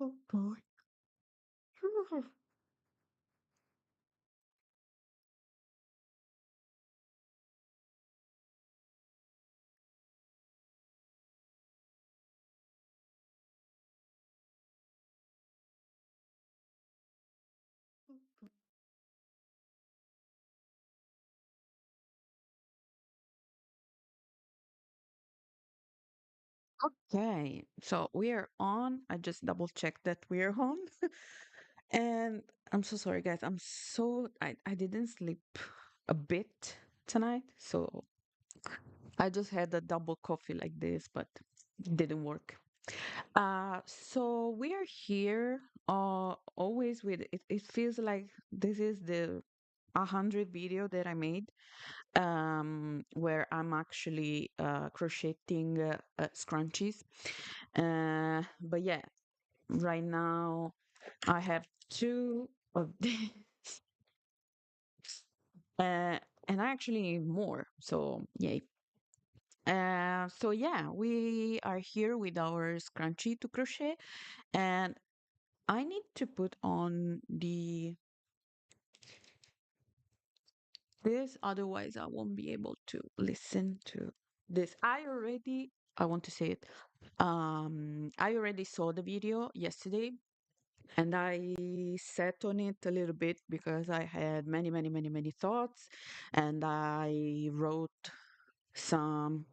Oh boy. Okay, so we are on. I just double checked that we are on. And I'm so sorry, guys. I didn't sleep a bit tonight, so I just had a double coffee like this, but it didn't work. So we are here, always with it. It feels like this is the 100 video that I made, where I'm actually crocheting scrunchies. But yeah, right now I have two of these, uh, and I actually need more. So yay. So yeah, we are here with our scrunchie to crochet, and I need to put on the this, otherwise I won't be able to listen to this. I want to say it. I already saw the video yesterday, and I sat on it a little bit because I had many, many, many, many thoughts, and I wrote some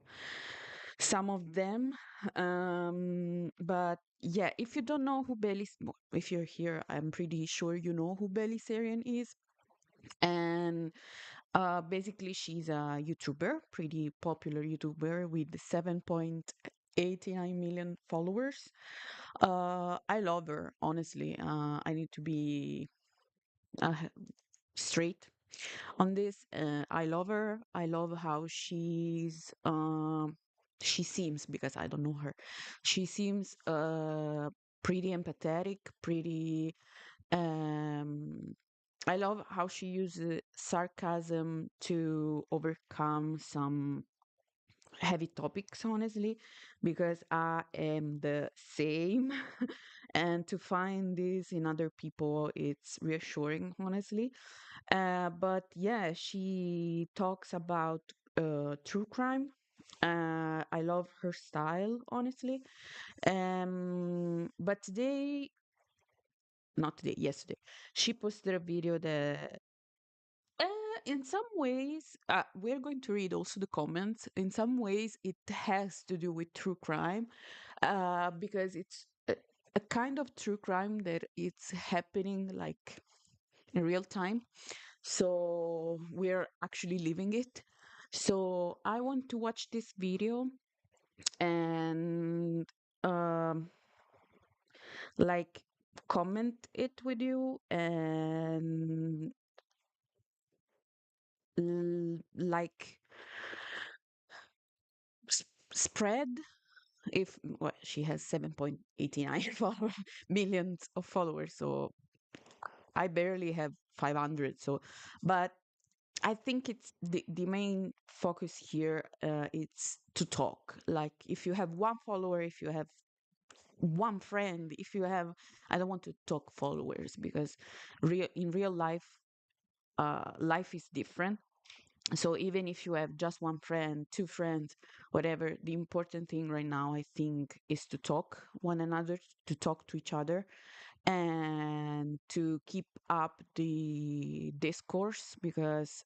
some of them. But yeah, if you don't know who if you're here, I'm pretty sure you know who Belly Sarian is. And basically, she's a YouTuber, pretty popular YouTuber with 7.89 million followers. I love her, honestly. I need to be uh, straight on this. I love her. I love how she seems, because I don't know her. She seems pretty empathetic, pretty um I love how she uses sarcasm to overcome some heavy topics, honestly, because I am the same. And to find this in other people, it's reassuring, honestly. But yeah, she talks about true crime. I love her style, honestly. But today, not today, yesterday, she posted a video that Uh, in some ways, we're going to read also the comments. In some ways, it has to do with true crime, because it's a kind of true crime that it's happening like in real time. So we're actually living it. So I want to watch this video and um, like comment it with you and like spread if well, she has 7.89 millions of followers, so I barely have 500. So but I think it's the main focus here. It's to talk, like if you have one follower, if you have one friend, if you have, I don't want to talk followers, because in real life, life is different. So even if you have just one friend, two friends, whatever, the important thing right now, I think, is to talk one another, to talk to each other, and to keep up the discourse. Because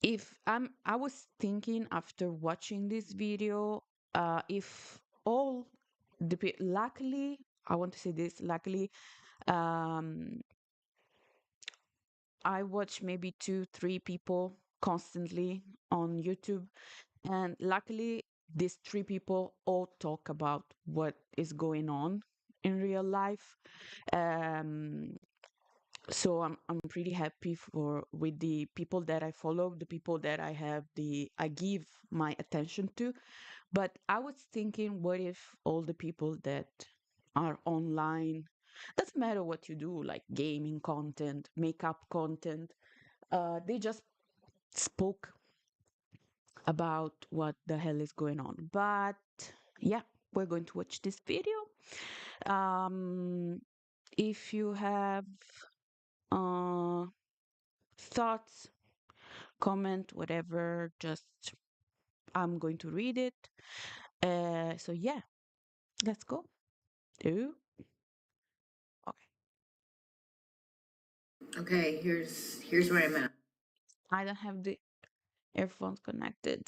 if I was thinking after watching this video, if all luckily, I want to say this, luckily, um, I watch maybe two, three people constantly on YouTube. And luckily, these three people all talk about what is going on in real life. Um, so I'm pretty happy for with the people that I follow, the people that I give my attention to. But I was thinking, what if all the people that are online, doesn't matter what you do, like gaming content, makeup content, they just spoke about what the hell is going on. But yeah, we're going to watch this video Um, if you have uh, thoughts, comment, whatever, just I'm going to read it. So yeah, let's go. Ooh, okay. Okay, here's where I'm at. I don't have the earphones connected.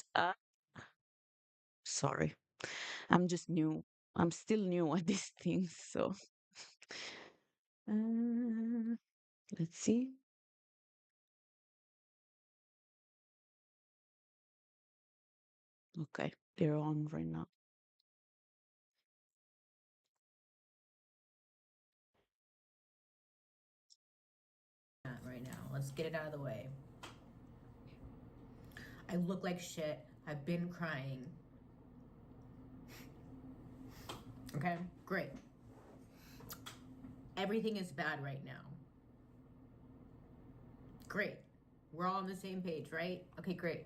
Sorry. I'm just new. I'm still new at these things, so uh, let's see. Okay, they're on right now. Right now. Let's get it out of the way. I look like shit. I've been crying. Okay, great. Everything is bad right now. Great. We're all on the same page, right? Okay, great.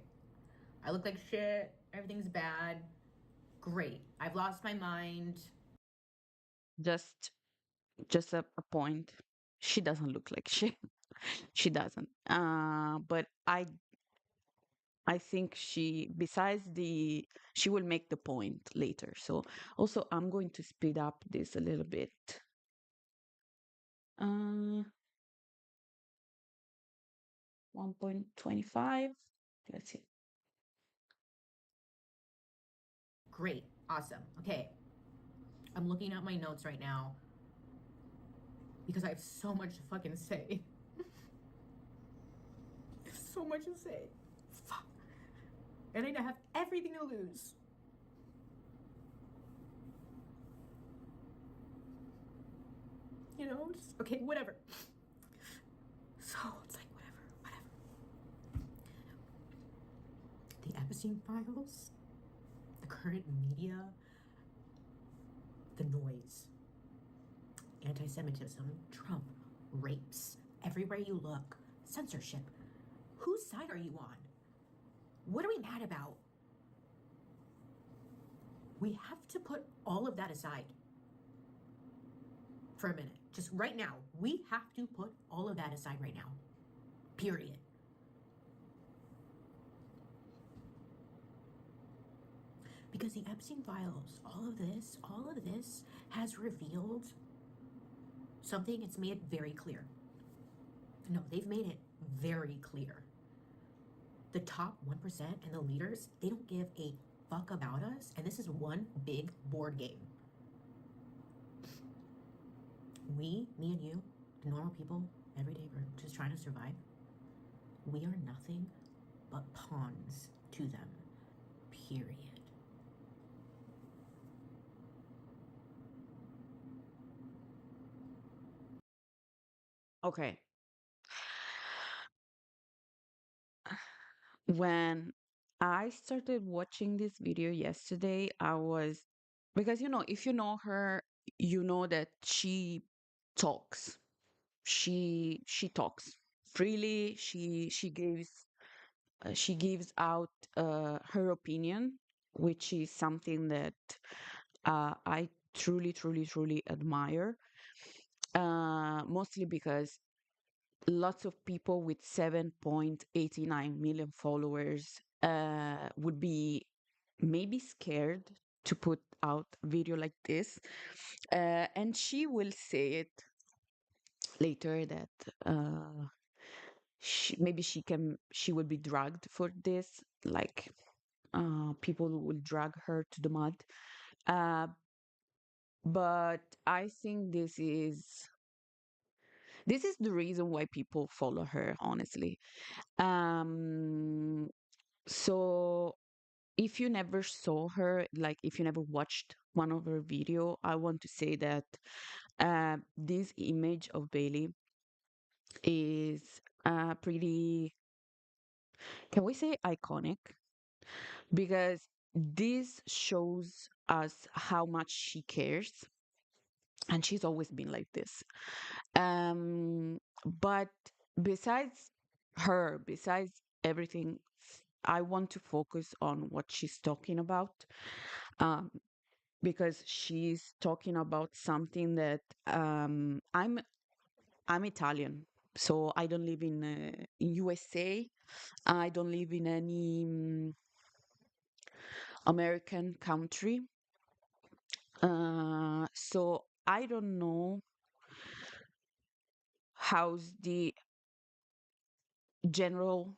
I look like shit. Everything's bad. Great. I've lost my mind. Just just a point. She doesn't look like she she doesn't. But I think she besides the she will make the point later. So also I'm going to speed up this a little bit. Uh 1.25. Let's see. Great. Awesome. Okay. I'm looking at my notes right now because I have so much to fucking say. I have so much to say. Fuck. And I have everything to lose. You know, just okay, whatever. So it's like whatever. The Epstein files, the current media, the noise, anti Semitism, Trump, rapes, everywhere you look, censorship. Whose side are you on? What are we mad about? We have to put all of that aside for a minute. Just right now. We have to put all of that aside right now. Period. Because the Epstein files, all of this has revealed something. It's made it very clear. No, they've made it very clear. The top 1% and the leaders, they don't give a fuck about us. And this is one big board game. Me and you, the normal people, every day, we're just trying to survive. We are nothing but pawns to them. Period. Okay. When I started watching this video yesterday, I was because if you know her, you know that talks. She talks freely. She gives out her opinion, which is something that I truly, truly, truly admire. Mostly because lots of people with 7.89 million followers would be maybe scared to put out a video like this. And she will say it later that maybe she will be dragged for this, like people will drag her to the mud. Uh, but I think this is the reason why people follow her, honestly. Um, so if you never saw her, like if you never watched one of her video, I want to say that this image of Bailey is pretty, can we say iconic? Because this shows us how much she cares, and she's always been like this. But besides besides everything, I want to focus on what she's talking about. Um, because she's talking about something that I'm Italian, so I don't live in USA. I don't live in any American country. So I don't know how's the general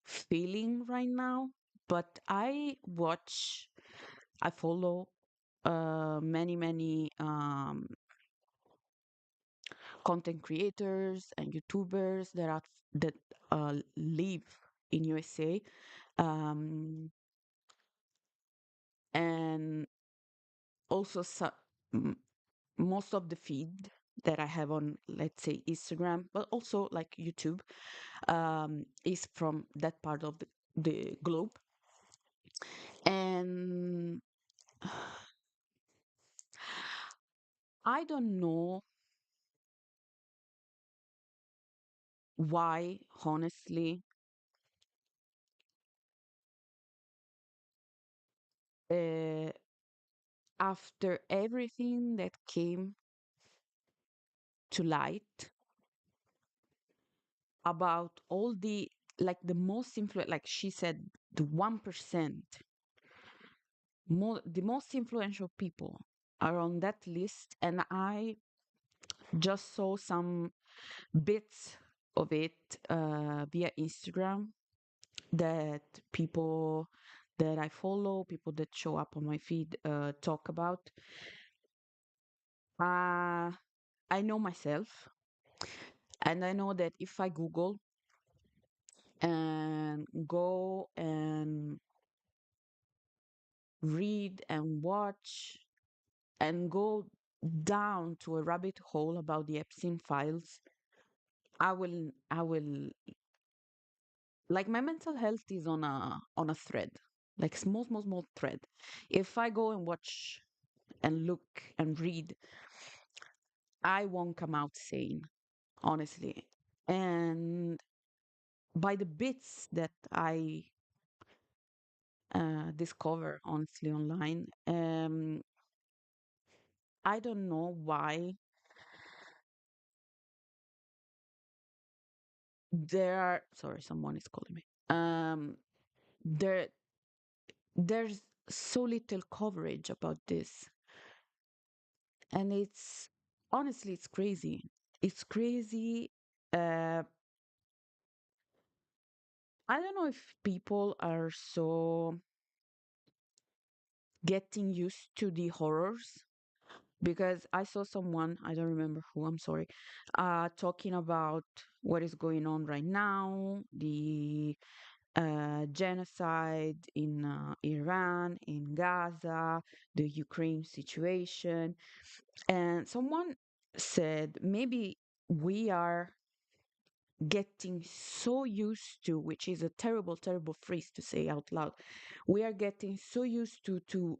feeling right now, but I follow many content creators and YouTubers that live in USA, um, and also most of the feed that I have on, let's say, Instagram, but also like YouTube, is from that part of the globe. And I don't know why, honestly, uh, after everything that came to light about all the, like the most influential, like she said, the 1%, the most influential people are on that list, and I just saw some bits of it via Instagram that people that I follow, people that show up on my feed, talk about. Uh, I know myself, and I know that if I Google and go and read and watch and go down to a rabbit hole about the Epstein files, I will, like, my mental health is on a thread, like small thread. If I go and watch and look and read, I won't come out sane, honestly. And by the bits that I discover honestly online, I don't know why there are, sorry, someone is calling me. There there's so little coverage about this, and it's honestly it's crazy. It's crazy. Uh, I don't know if people are so getting used to the horrors, because I saw someone, I don't remember who, I'm sorry, talking about what is going on right now, the genocide in Iran, in Gaza, the Ukraine situation. And someone said maybe we are getting so used to, which is a terrible phrase to say out loud. We are getting so used to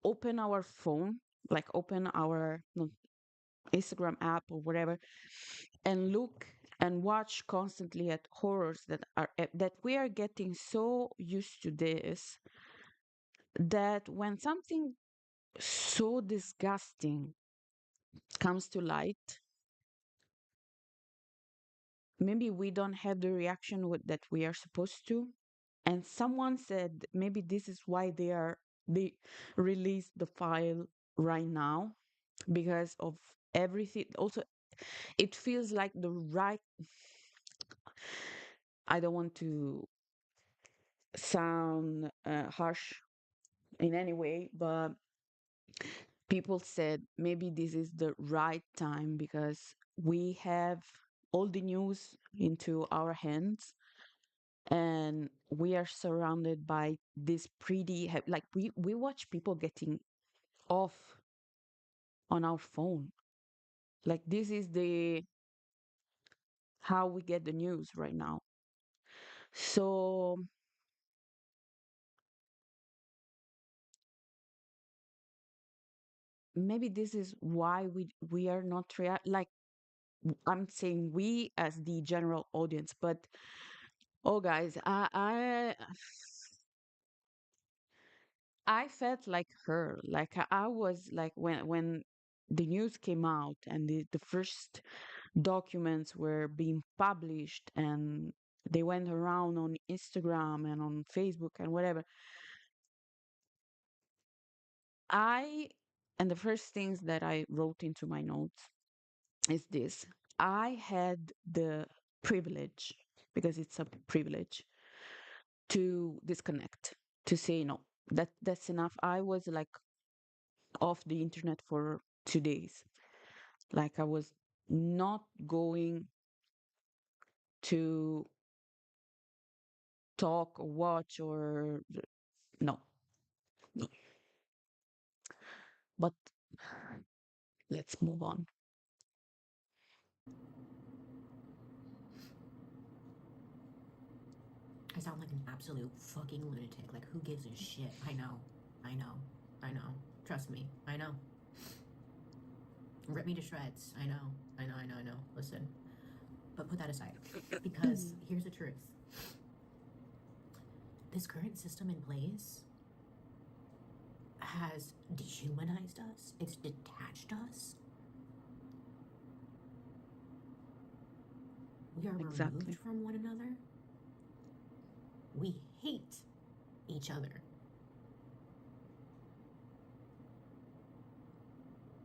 open our phone, like open our no, Instagram app or whatever, and look and watch constantly at horrors that we are getting so used to this, that when something so disgusting comes to light, maybe we don't have the reaction that we are supposed to. And someone said maybe this is why they released the file right now, because of everything. Also, it feels like the right, I don't want to sound harsh in any way, but people said maybe this is the right time because we have all the news into our hands, and we are surrounded by this pretty like we watch people getting off on our phone. Like, this is the how we get the news right now. So maybe this is why we are not like, I'm saying we as the general audience, but oh guys, I I felt like her. Like I was like when the news came out and the first documents were being published and they went around on Instagram and on Facebook and whatever. I and the first things that I wrote into my notes is this. I had the privilege, because it's a privilege, to disconnect, to say no. That's enough. I was like off the internet for 2 days. Like I was not going to talk or watch or no, no. But let's move on. I sound like an absolute fucking lunatic. Like, who gives a shit? I know. I know. I know. Trust me. I know. Rip me to shreds. I know. I know. I know. I know. Listen. But put that aside. Because here's the truth. This current system in place has dehumanized us. It's detached us. We are Exactly. removed from one another. We hate each other.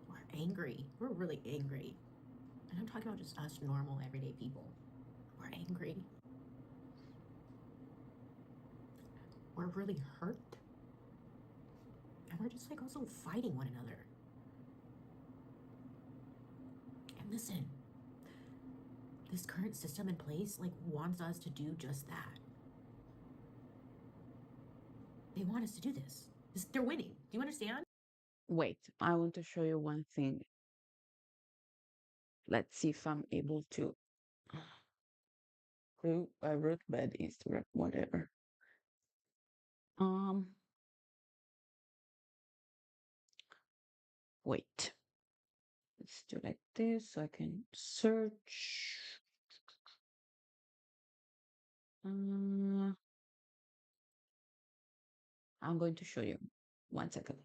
We're angry. We're really angry. And I'm talking about just us normal, everyday people. We're angry. We're really hurt. And we're just like also fighting one another. And listen, this current system in place like wants us to do just that. They want us to do this. They're winning. Do you understand? Wait, I want to show you one thing. Let's see if I'm able to. I wrote bad Instagram, whatever. Um, Wait. Let's do like this so I can search. I'm going to show you. 1 second.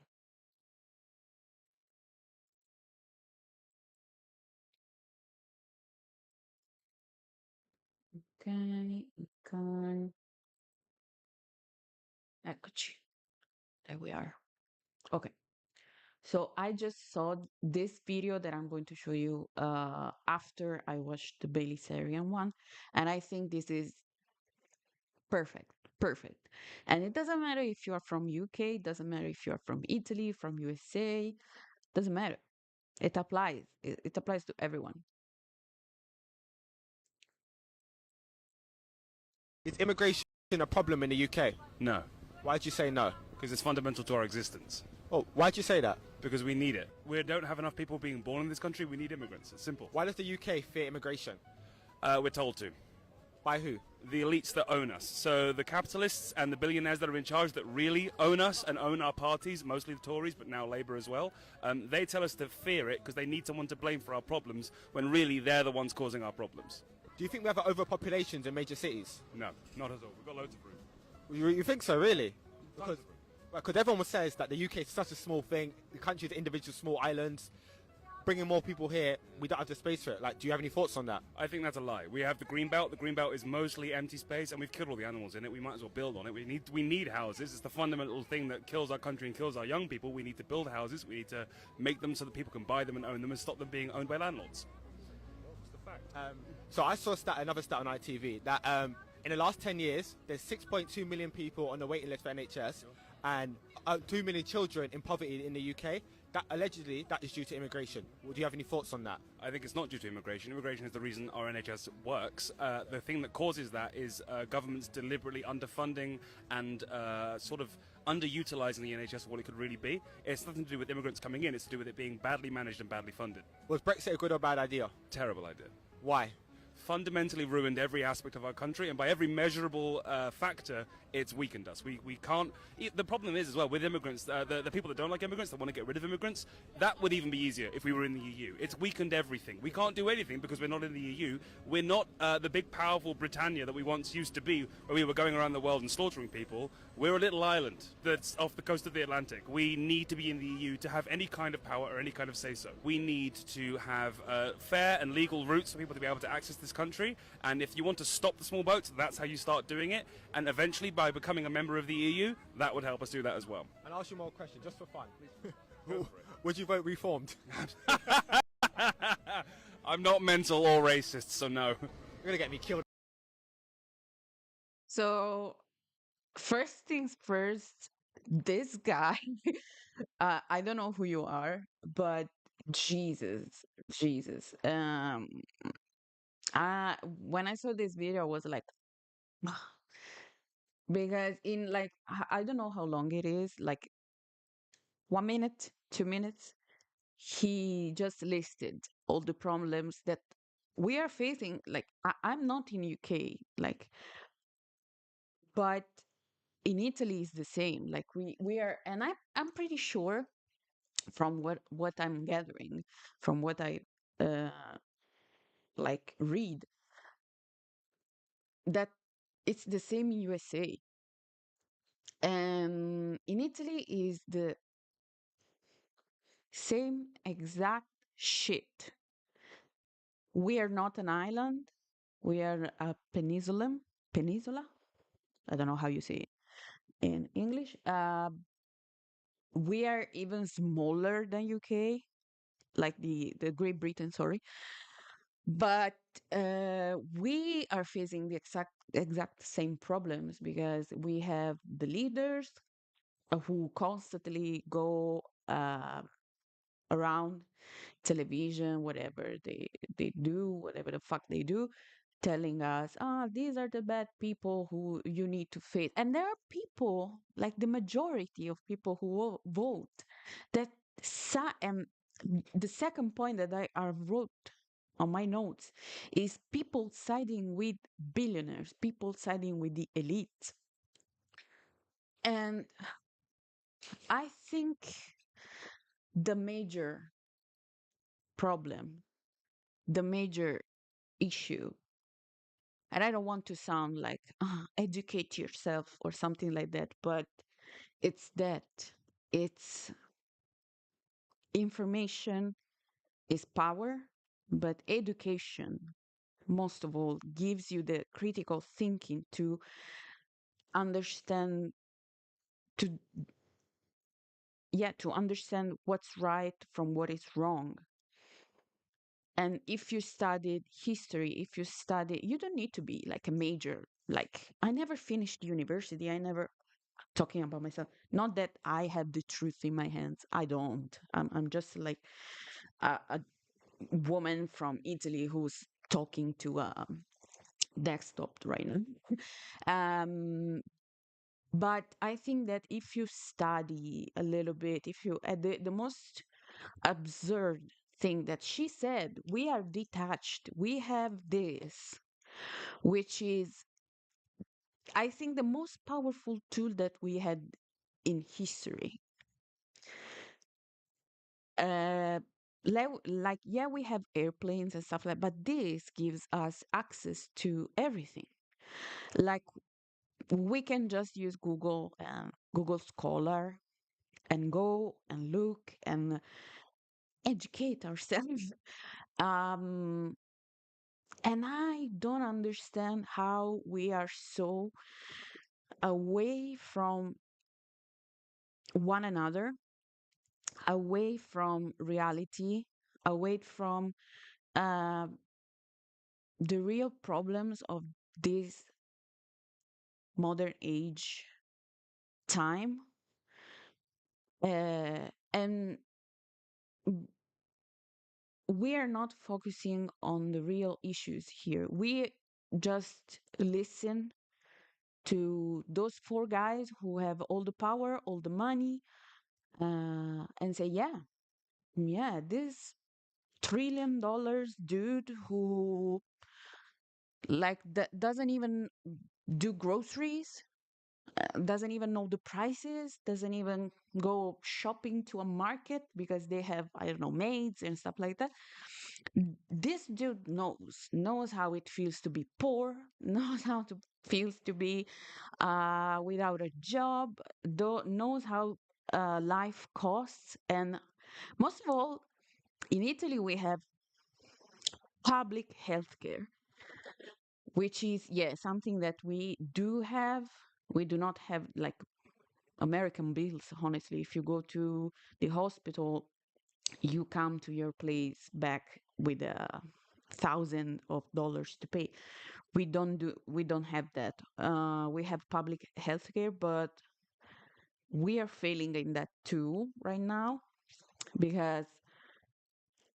Ok. Eccoci. There we are. Okay. So I just saw this video that I'm going to show you after I watched the Bailey Sarian one, and I think this is perfect, perfect. And it doesn't matter if you are from UK, it doesn't matter if you are from Italy, from USA, doesn't matter. It applies. It applies to everyone. Is immigration a problem in the UK? No, Why'd you say no? because it's fundamental to our existence. Oh, why'd you say that? Because we need it. We don't have enough people being born in this country. We need immigrants. It's simple. Why does the UK fear immigration? We're told to. By who? The elites that own us. So the capitalists and the billionaires that are in charge that really own us and own our parties, mostly the Tories, but now Labour as well, they tell us to fear it because they need someone to blame for our problems when really they're the ones causing our problems. Do you think we have overpopulations in major cities? No, not at all. We've got loads of room. You think so, really? Because everyone says that the UK is such a small thing, the country is individual small islands. Bringing more people here, we don't have the space for it. Like, do you have any thoughts on that? I think that's a lie. We have the green belt. The green belt is mostly empty space, and we've killed all the animals in it. We might as well build on it. We need houses. It's the fundamental thing that kills our country and kills our young people. We need to build houses. We need to make them so that people can buy them and own them, and stop them being owned by landlords. What's the fact? So I saw another stat on ITV that in the last 10 years, there's 6.2 million people on the waiting list for NHS and 2 million children in poverty in the UK. That allegedly, that is due to immigration. Well, do you have any thoughts on that? I think it's not due to immigration. Immigration is the reason our NHS works. The thing that causes that is governments deliberately underfunding and sort of underutilising the NHS for what it could really be. It's nothing to do with immigrants coming in. It's to do with it being badly managed and badly funded. Was Brexit a good or bad idea? Terrible idea. Why? fundamentally ruined every aspect of our country, and by every measurable factor, it's weakened us. We can't. The problem is as well with immigrants, the people that don't like immigrants, that want to get rid of immigrants, that would even be easier if we were in the EU. It's weakened everything. We can't do anything because we're not in the EU. We're not the big, powerful Britannia that we once used to be, where we were going around the world and slaughtering people. We're a little island that's off the coast of the Atlantic. We need to be in the EU to have any kind of power or any kind of say-so. We need to have fair and legal routes for people to be able to access this country. And if you want to stop the small boats, that's how you start doing it. And eventually, by becoming a member of the EU, that would help us do that as well. And I'll ask you more questions, just for fun. Would you vote reformed? I'm not mental or racist, so no. You're going to get me killed. So, first things first, this guy, I don't know who you are, but Jesus, Jesus. When I saw this video, I was like, because in like, I don't know how long it is, like 1 minute, 2 minutes, he just listed all the problems that we are facing. Like, I'm not in UK, like, but in Italy is the same. Like we are, and I'm pretty sure from what I'm gathering, from what I uh like read, that it's the same in USA. And in Italy is the same exact shit. We are not an island. We are a peninsula. I don't know how you say it in English. We are even smaller than UK, like the Great Britain, sorry. But we are facing the exact same problems because we have the leaders who constantly go around television, whatever they do, whatever the fuck they do, telling us, ah, these are the bad people who you need to face. And there are people, like the majority of people who will vote, that the second point that I wrote on my notes is people siding with billionaires, people siding with the elite. And I think the major problem, the major issue, and I don't want to sound like educate yourself or something like that, but it's that it's information is power, but education, most of all, gives you the critical thinking to understand, to to understand what's right from what is wrong. And if you studied history, if you study, you don't need to be like a major. Like, I never finished university. I never, talking about myself, not that I have the truth in my hands. I don't. I'm just like a woman from Italy who's talking to a desktop right now. But I think that if you study a little bit, if you, the most absurd thing that she said, we are detached, we have this, which is, I think, the most powerful tool that we had in history. Uh, like, yeah, we have airplanes and stuff like that, but this gives us access to everything. Like, we can just use Google and Google Scholar and go and look and educate ourselves. Um, and I don't understand how we are so away from one another, away from reality, away from uh, the real problems of this modern age time. And we are not focusing on the real issues here. We just listen to those four guys who have all the power, all the money, and say, yeah, this $1 trillion dude who like that doesn't even do groceries, doesn't even know the prices, doesn't even go shopping to a market because they have, I don't know, maids and stuff like that. This dude knows how it feels to be poor, knows how to feels to be without a job, knows how life costs. And most of all, in Italy, we have public healthcare, which is, yeah, something that we do have. We do not have like American bills, honestly. If you go to the hospital, you come to your place back with $1,000 to pay. We don't have that. We have public healthcare, but we are failing in that too right now because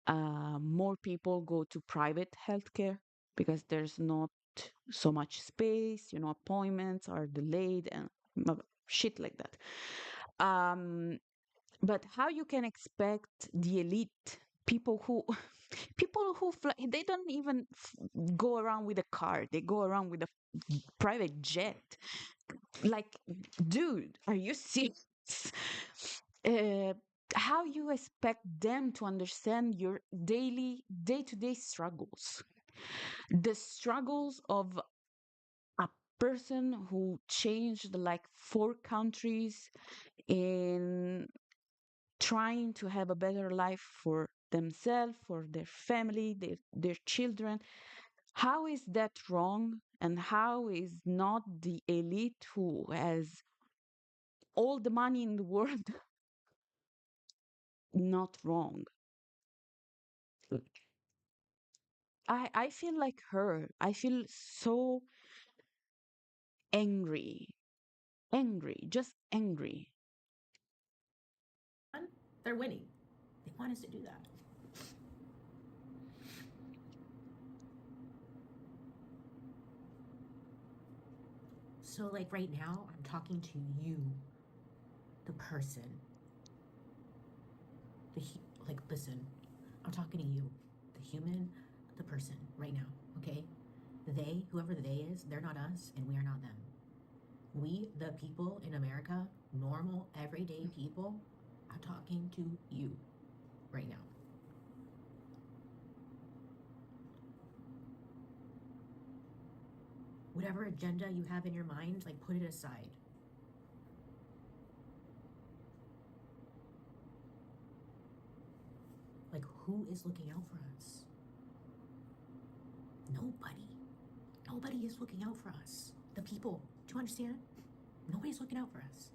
more people go to private healthcare because there's not so much space, appointments are delayed and shit like that. Um, but how you can expect the elite people who people who fly, they don't even go around with a car, they go around with a private jet. Like, dude, are you serious? uh, how you expect them to understand your daily day-to-day struggles, the struggles of a person who changed like 4 countries in trying to have a better life for themselves, for their family, their children. How is that wrong? And how is not the elite who has all the money in the world not wrong? I feel like her. I feel so angry. Angry, just angry. They're winning. They want us to do that. So, like right now, I'm talking to you, the person. Like, listen, I'm talking to you, the human, the person, right now, okay? They, whoever the they is, they're not us, and we are not them. We, the people in America, normal, everyday people, I'm talking to you right now. Whatever agenda you have in your mind, like, put it aside. Like, who is looking out for us? Nobody. Nobody is looking out for us. The people. Do you understand? Nobody's looking out for us.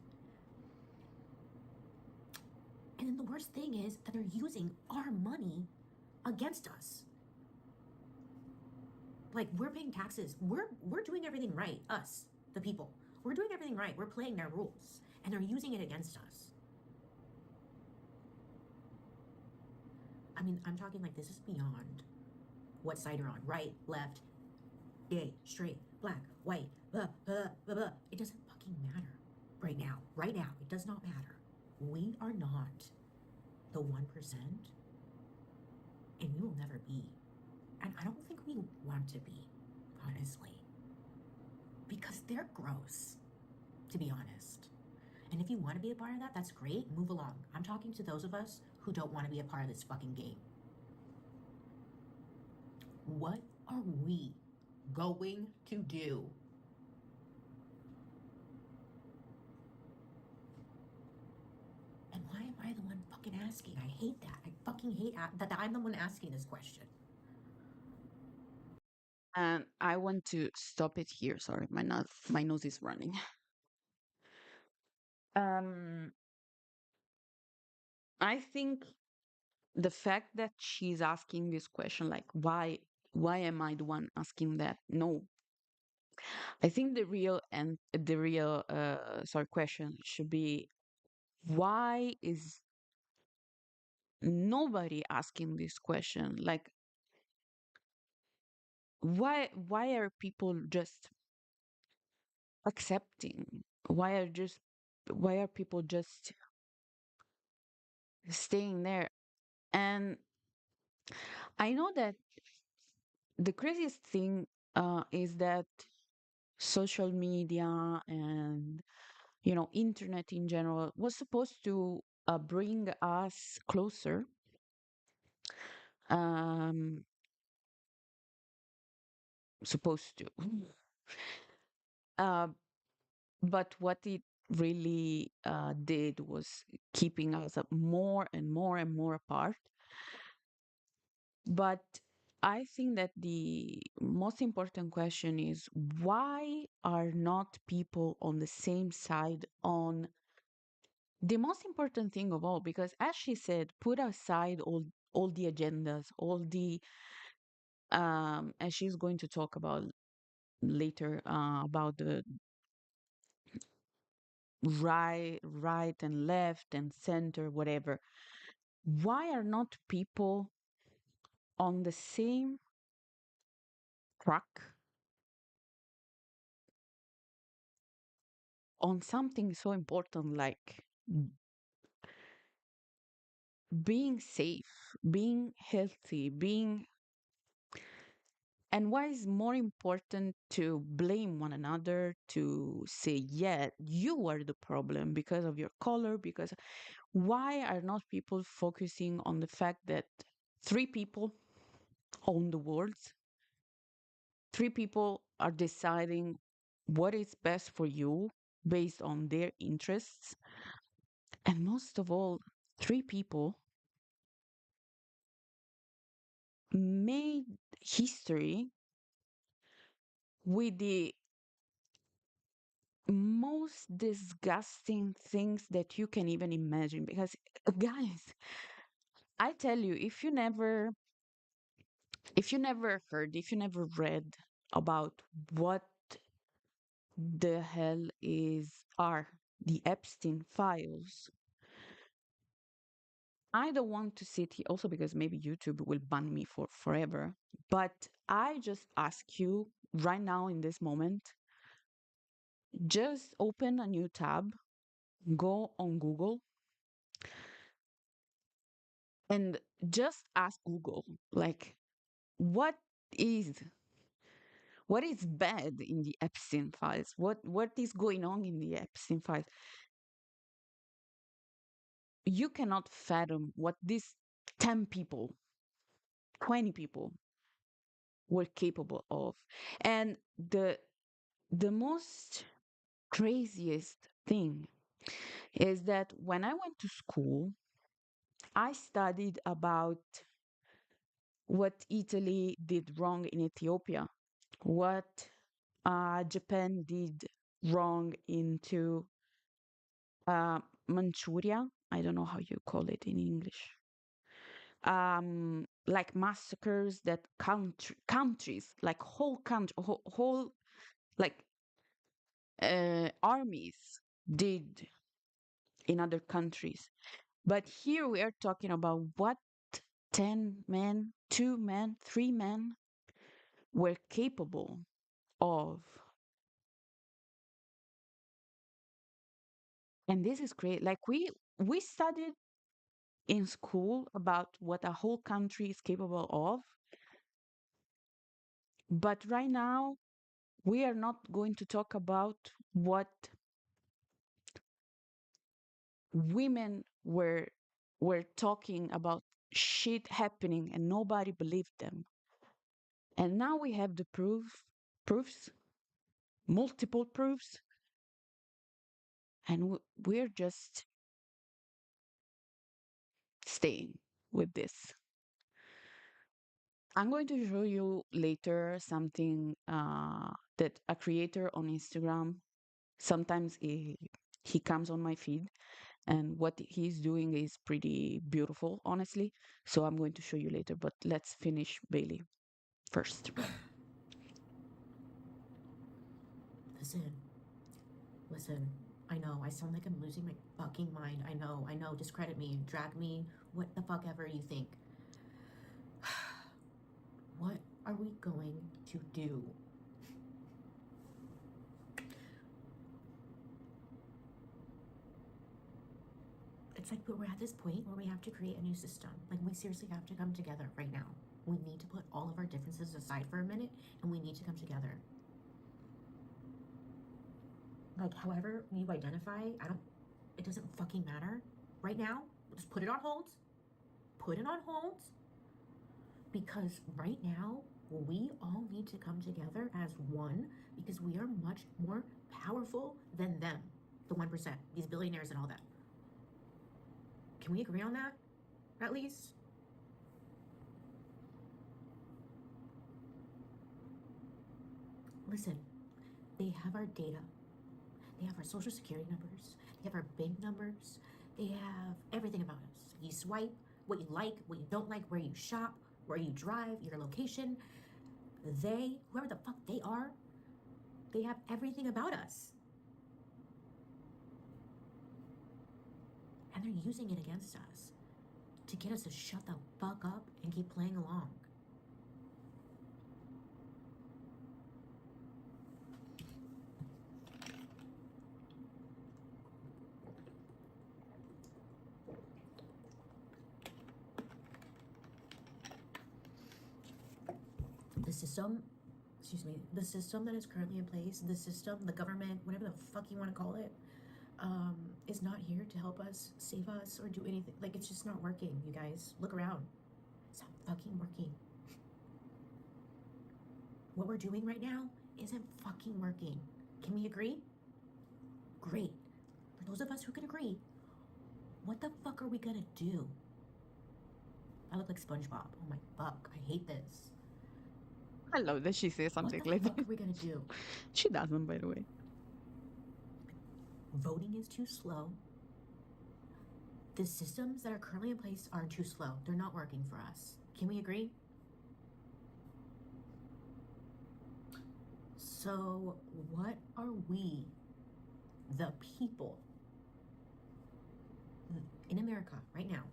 And then the worst thing is that they're using our money against us. Like, we're paying taxes. We're doing everything right. Us, the people. We're doing everything right. We're playing their rules. And they're using it against us. I mean, I'm talking like this is beyond what side you're on. Right, left, gay, straight, black, white, blah, blah, blah, blah. It doesn't fucking matter right now. Right now, it does not matter. We are not the 1%, and we will never be. And I don't think we want to be, honestly. Because they're gross, to be honest. And if you want to be a part of that, that's great. Move along. I'm talking to those of us who don't want to be a part of this fucking game. What are we going to do? And why am I the one fucking asking? I hate that. I fucking hate that I'm the one asking this question. And I want to stop it here. Sorry, my nose is running. Um, I think the fact that she's asking this question, like, why am I the one asking that? No, I think the real sorry question should be, why is nobody asking this question? Like, why are people just accepting? Why are people just staying there? And I know that the craziest thing is that social media and internet in general was supposed to bring us closer, um supposed to uh, but what it really did was keeping us more and more and more apart. But I think that the most important question is, why are not people on the same side on the most important thing of all? Because as she said, put aside all the agendas, all the as she's going to talk about later, about the right and left and center, whatever. Why are not people on the same track on something so important like being safe, being healthy, being. And why is more important to blame one another, to say, yeah, you are the problem because of your color? Because why are not people focusing on the fact that three people own the world? Three people are deciding what is best for you based on their interests. And most of all, three people made history with the most disgusting things that you can even imagine. Because, guys, I tell you, if you never heard, if you never read about what the hell are the Epstein files, I don't want to sit here also because maybe YouTube will ban me for forever. But I just ask you right now in this moment, just open a new tab, go on Google, and just ask Google, like, what is what is bad in the Epstein files? What is going on in the Epstein files? You cannot fathom what these 10 people, 20 people were capable of. And the most craziest thing is that when I went to school, I studied about what Italy did wrong in Ethiopia, what Japan did wrong into Manchuria. I don't know how you call it in English. Like massacres that countries, like whole country, whole like armies did in other countries. But here we are talking about what 10 men, 2 men, 3 men were capable of. And this is great. Like we studied in school about what a whole country is capable of, but right now we are not going to talk about what women were talking about, shit happening and nobody believed them. And now we have the proofs, multiple proofs, and we're just staying with this. I'm going to show you later something that a creator on Instagram, sometimes he comes on my feed, and what he's doing is pretty beautiful, honestly. So I'm going to show you later, but let's finish Bailey first. Listen, listen. I know, I sound like I'm losing my fucking mind. I know, discredit me, drag me, what the fuck ever you think. What are we going to do? It's like we're at this point where we have to create a new system. Like, we seriously have to come together right now. We need to put all of our differences aside for a minute and we need to come together. Like, however you identify, it doesn't fucking matter. Right now, just put it on hold. Put it on hold. Because right now, we all need to come together as one because we are much more powerful than them, the 1%, these billionaires and all that. Can we agree on that, at least? Listen, they have our data. They have our social security numbers. They have our bank numbers. They have everything about us. You swipe, what you like, what you don't like, where you shop, where you drive, your location. They, whoever the fuck they are, they have everything about us. And they're using it against us to get us to shut the fuck up and keep playing along. The system, the system that is currently in place, the system, the government, whatever the fuck you want to call it, is not here to help us, save us, or do anything. Like, it's just not working, you guys. Look around. It's not fucking working. What we're doing right now isn't fucking working. Can we agree? Great. For those of us who can agree, what the fuck are we gonna do? I look like SpongeBob. Oh my fuck, I hate this. I love that she says What something the like fuck that. are we gonna do? She doesn't, by the way. Voting is too slow. The systems that are currently in place are too slow. They're not working for us. Can we agree? So, what are we, the people in America right now,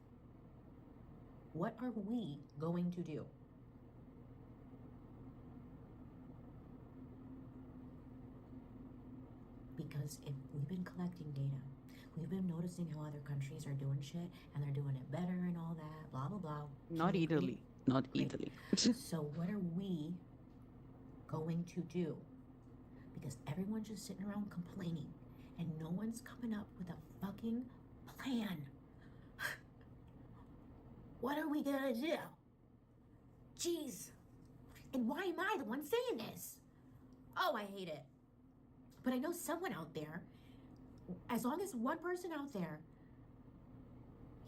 what are we going to do? Because if we've been collecting data, we've been noticing how other countries are doing shit and they're doing it better and all that, blah, blah, blah. Not Italy. Not Great. Italy. So what are we going to do? Because everyone's just sitting around complaining and no one's coming up with a fucking plan. What are we gonna do? Jeez. And why am I the one saying this? Oh, I hate it. But I know someone out there, as long as one person out there,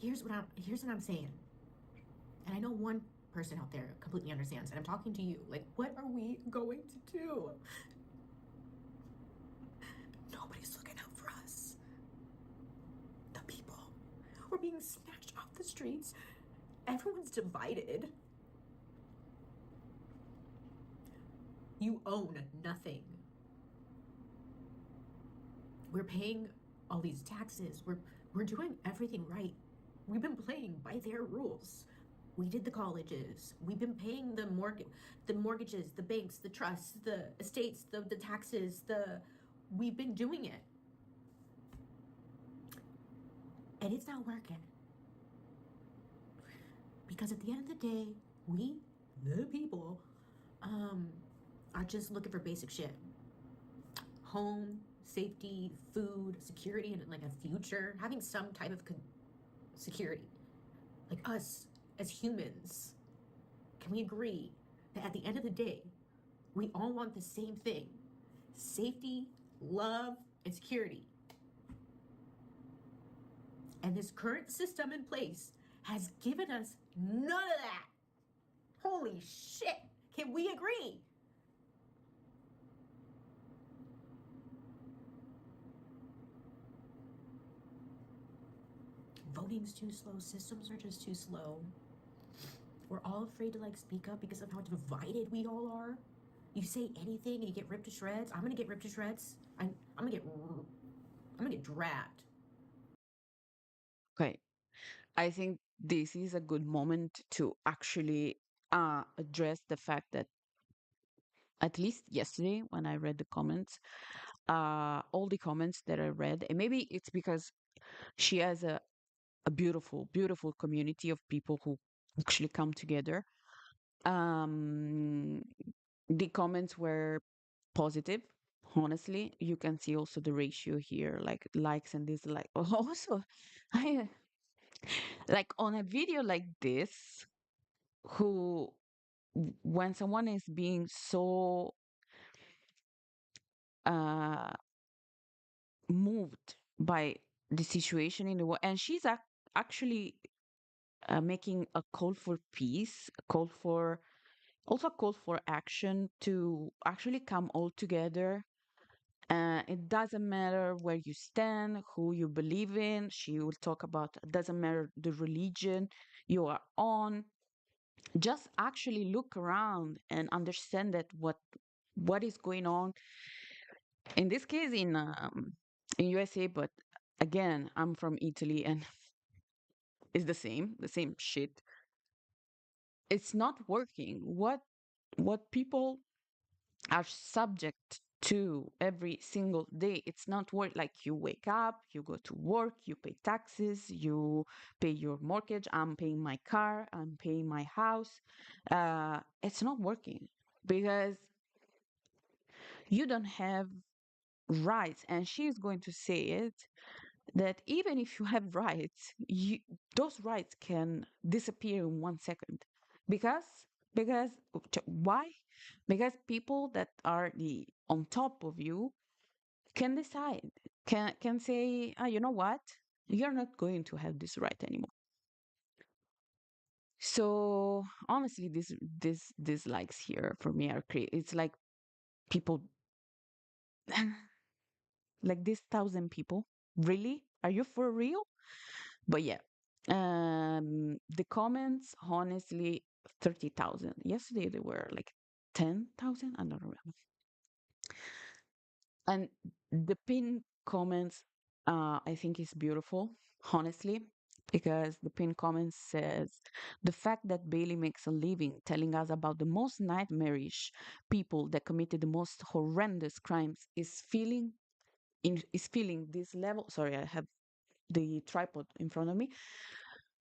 here's what I'm saying. And I know one person out there completely understands, and I'm talking to you. Like, what are we going to do? Nobody's looking out for us. The people. We're being snatched off the streets. Everyone's divided. You own nothing. We're paying all these taxes. We're doing everything right. We've been playing by their rules. We did the colleges. We've been paying the mortgages, the banks, the trusts, the estates, the taxes, we've been doing it. And it's not working. Because at the end of the day, we, the people, are just looking for basic shit. Home, safety, food, security, and like a future, having some type of security. Like us as humans, can we agree that at the end of the day, we all want the same thing? Safety, love, and security. And this current system in place has given us none of that. Holy shit. Can we agree? Voting's too slow. Systems are just too slow. We're all afraid to like speak up because of how divided we all are. You say anything and you get ripped to shreds. I'm gonna get ripped to shreds. I'm gonna get dragged. Okay. I think this is a good moment to actually address the fact that at least yesterday when I read the comments, all the comments that I read, and maybe it's because she has a beautiful, beautiful community of people who actually come together. Um, the comments were positive. Honestly, you can see also the ratio here, like likes and dislikes. Also, I like on a video like this, who when someone is being so uh moved by the situation in the world, and she's actually making a call for peace, a call for also a call for action to actually come all together. It doesn't matter where you stand, who you believe in. She will talk about it doesn't matter the religion you are on. Just actually look around and understand that what is going on. In this case, in USA, but again, I'm from Italy, and it's the same shit. It's not working. What people are subject to every single day. It's not work like you wake up, you go to work, you pay taxes, you pay your mortgage. I'm paying my car, I'm paying my house. It's not working because you don't have rights. And she's going to say it that even if you have rights, those rights can disappear in 1 second because because why? Because people that are the on top of you can decide, can say, you know what, you're not going to have this right anymore. So honestly, this likes here for me are it's like people like this 1,000 people, really, are you for real? But yeah, the comments, honestly, 30,000. Yesterday they were like 10,000. I don't remember. And the pin comments, I think is beautiful, honestly, because the pin comment says the fact that Bailey makes a living telling us about the most nightmarish people that committed the most horrendous crimes is feeling this level. Sorry, I have the tripod in front of me.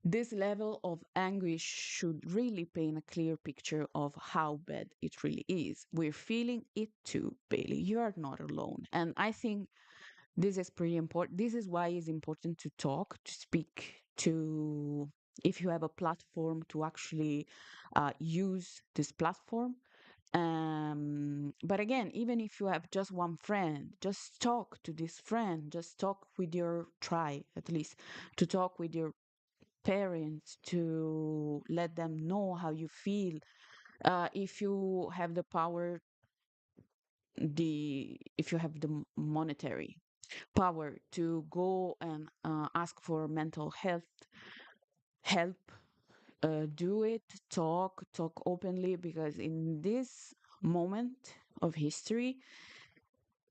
This level of anguish should really paint a clear picture of how bad it really is. We're feeling it too, Bailey. You are not alone. And I think this is pretty important. This is why it's important to talk, to speak, to, if you have a platform, to actually use this platform. But again, even if you have just one friend, just talk to this friend, just talk with your try at least to talk with your parents, to let them know how you feel. If you have the power, the if you have the monetary power to go and ask for mental health help, do it. Talk openly, because in this moment of history,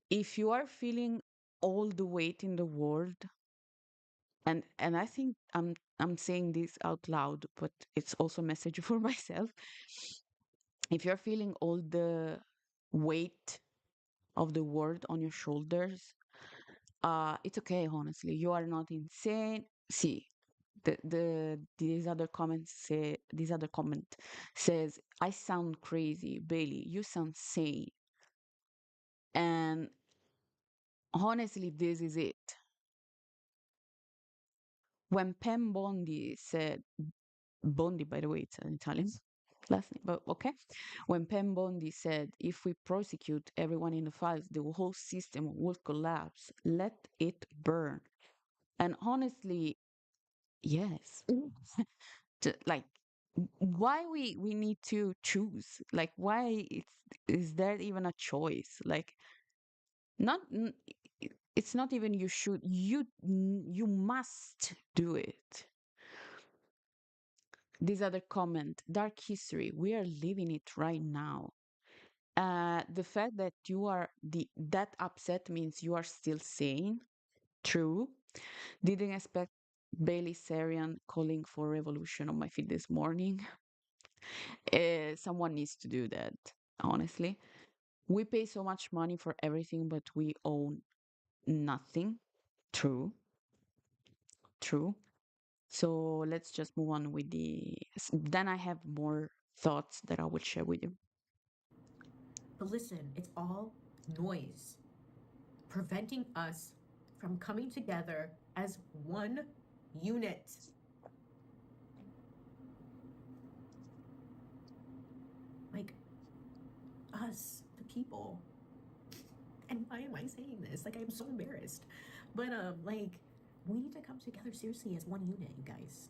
if you are feeling all the weight in the world, and I think I'm saying this out loud, but it's also a message for myself. If you're feeling all the weight of the world on your shoulders, it's okay, honestly. You are not insane. See, this other comment says, I sound crazy, Bailey, you sound sane. And honestly, this is it. When Pam Bondi said, Bondi, by the way, it's an Italian last name, but okay. When Pam Bondi said, if we prosecute everyone in the files, the whole system will collapse. Let it burn. And honestly, yes. Like, why we need to choose? Like, why is there even a choice? Like, not it's not even you should, you must do it. This other comment, dark history, we are living it right now. The fact that you are that upset means you are still sane. True. Didn't expect Bailey Sarian calling for revolution on my feed this morning. Someone needs to do that, honestly. We pay so much money for everything, but we own nothing. True. True. So let's just move on with then I have more thoughts that I will share with you. But listen, it's all noise, preventing us from coming together as one unit. Like us, the people. And why am I saying this? Like I'm so embarrassed. But like we need to come together seriously as one unit, you guys.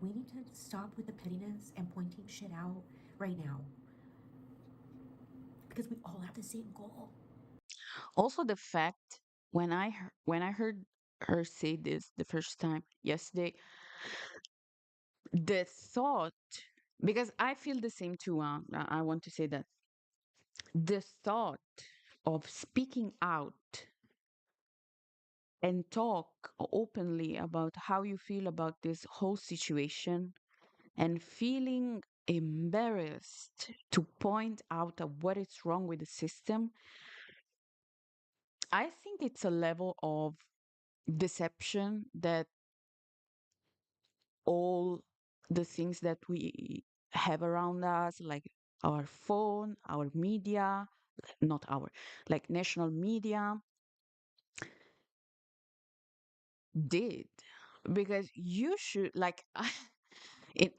We need to stop with the pettiness and pointing shit out right now. Because we all have the same goal. Also, the fact when I heard her say this the first time yesterday, the thought, because I feel the same too. I want to say that the thought of speaking out and talk openly about how you feel about this whole situation and feeling embarrassed to point out of what is wrong with the system, I think it's a level of deception that all the things that we have around us, like our phone, our media, not our, like national media, did. Because you should, like,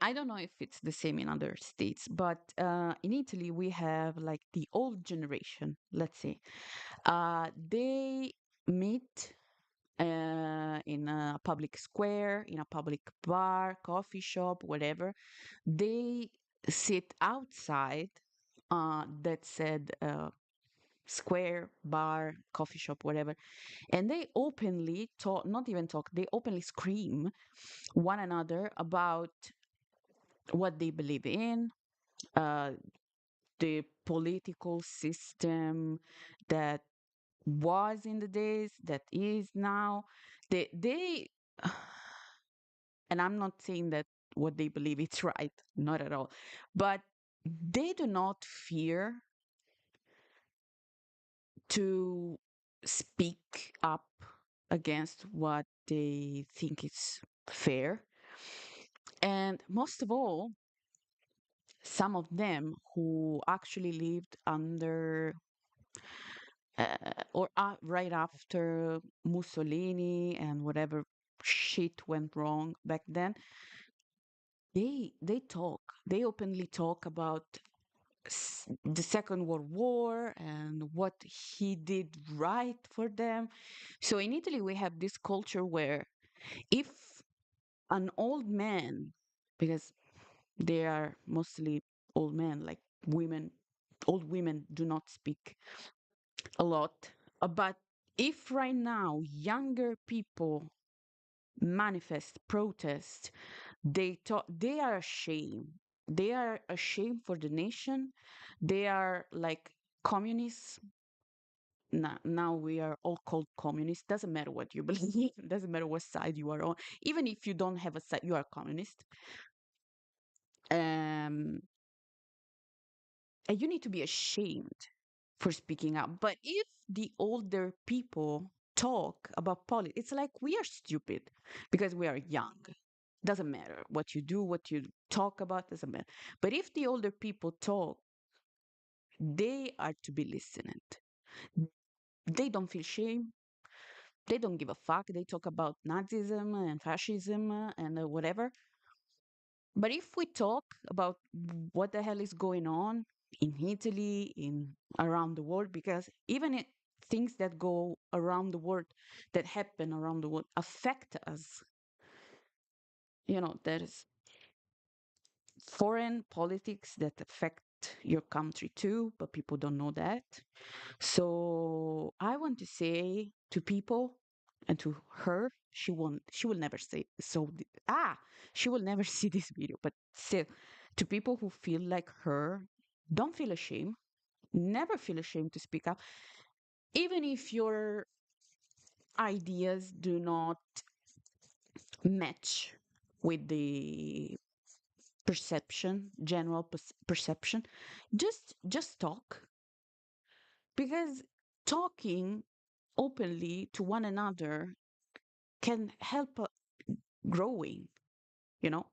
I don't know if it's the same in other states, but in Italy, we have like the old generation, let's say. They meet in a public square, in a public bar, coffee shop, whatever. They sit outside that said square, bar, coffee shop, whatever, and they openly talk, not even talk, they openly scream one another about what they believe in, uh, the political system that was in the days, that is now. They and I'm not saying that what they believe is right, not at all, but they do not fear to speak up against what they think is fair. And most of all, some of them who actually lived under or right after Mussolini and whatever shit went wrong back then, they talk. They openly talk about the Second World War and what he did right for them. So in Italy, we have this culture where if an old man, because they are mostly old men, like women, old women do not speak a lot. But if right now younger people manifest, protest, they are ashamed. They are ashamed for the nation. They are like communists. Now we are all called communists. Doesn't matter what you believe. Doesn't matter what side you are on. Even if you don't have a side, you are communist. Um, and you need to be ashamed for speaking out. But if the older people talk about politics, it's like we are stupid because we are young. Doesn't matter what you do, what you talk about, doesn't matter. But if the older people talk, they are to be listened. They don't feel shame. They don't give a fuck. They talk about Nazism and fascism and whatever. But if we talk about what the hell is going on in Italy, in around the world, because even things that go around the world, that happen around the world, affect us. There is foreign politics that affect your country too, but people don't know that. So I want to say to people and to her, she will never say so. She will never see this video, but still, to people who feel like her, don't feel ashamed. Never feel ashamed to speak up, even if your ideas do not match with the general perception. Just talk, because talking openly to one another can help growing, you know?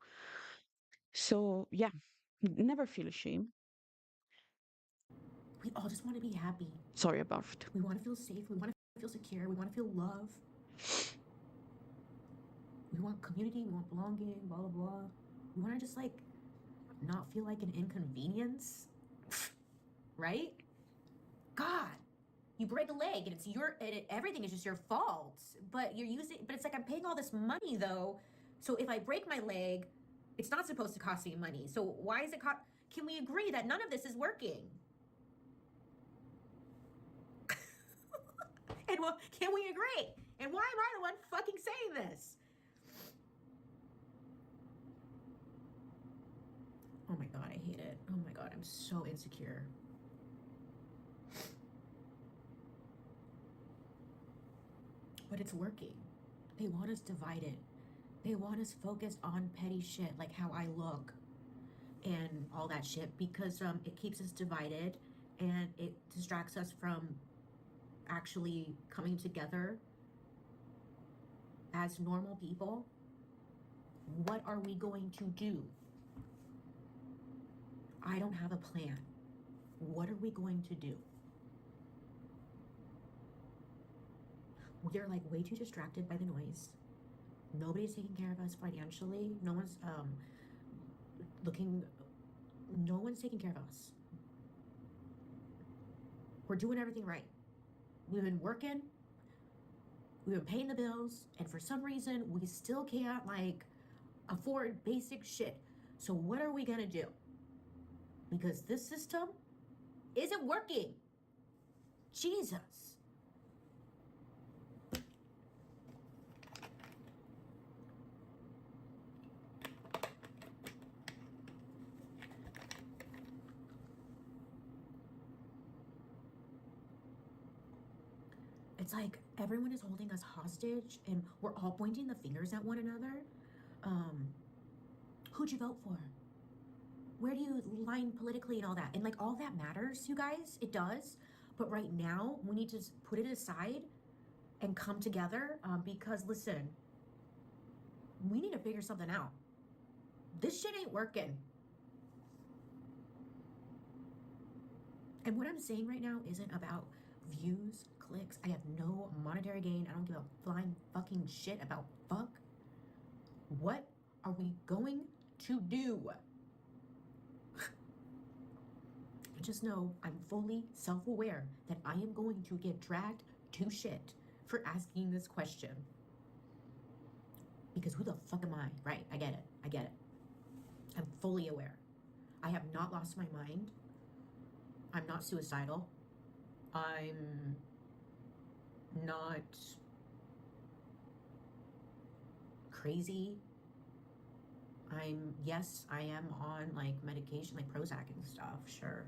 So, yeah. Never feel ashamed. We all just want to be happy. Sorry about it. We want to feel safe. We want to feel secure. We want to feel love. We want community. We want belonging, blah, blah, blah. We want to just like not feel like an inconvenience. Right? God, you break a leg and everything is just your fault. But it's like I'm paying all this money though. So if I break my leg, it's not supposed to cost me money. So why is it can we agree that none of this is working? And well, can we agree? And why am I the one fucking saying this? Oh my God, I hate it. Oh my God, I'm so insecure. But it's working. They want us divided. They want us focused on petty shit like how I look and all that shit because it keeps us divided and it distracts us from actually coming together as normal people. What are we going to do? I don't have a plan. What are we going to do? We're like way too distracted by the noise. Nobody's taking care of us financially. No one's taking care of us. We're doing everything right. We've been working, we've been paying the bills, and for some reason we still can't like afford basic shit. So what are we gonna do? Because this system isn't working. Jesus. It's like everyone is holding us hostage and we're all pointing the fingers at one another. Who'd you vote for? Where do you line politically and all that? And like all that matters, you guys, it does. But right now, we need to put it aside and come together because listen, we need to figure something out. This shit ain't working. And what I'm saying right now isn't about views, clicks. I have no monetary gain. I don't give a flying fucking shit about fuck. What are we going to do? Just know I'm fully self-aware that I am going to get dragged to shit for asking this question. Because who the fuck am I? Right, I get it. I'm fully aware. I have not lost my mind. I'm not suicidal. I'm not crazy. Yes, I am on like medication, like Prozac and stuff, sure.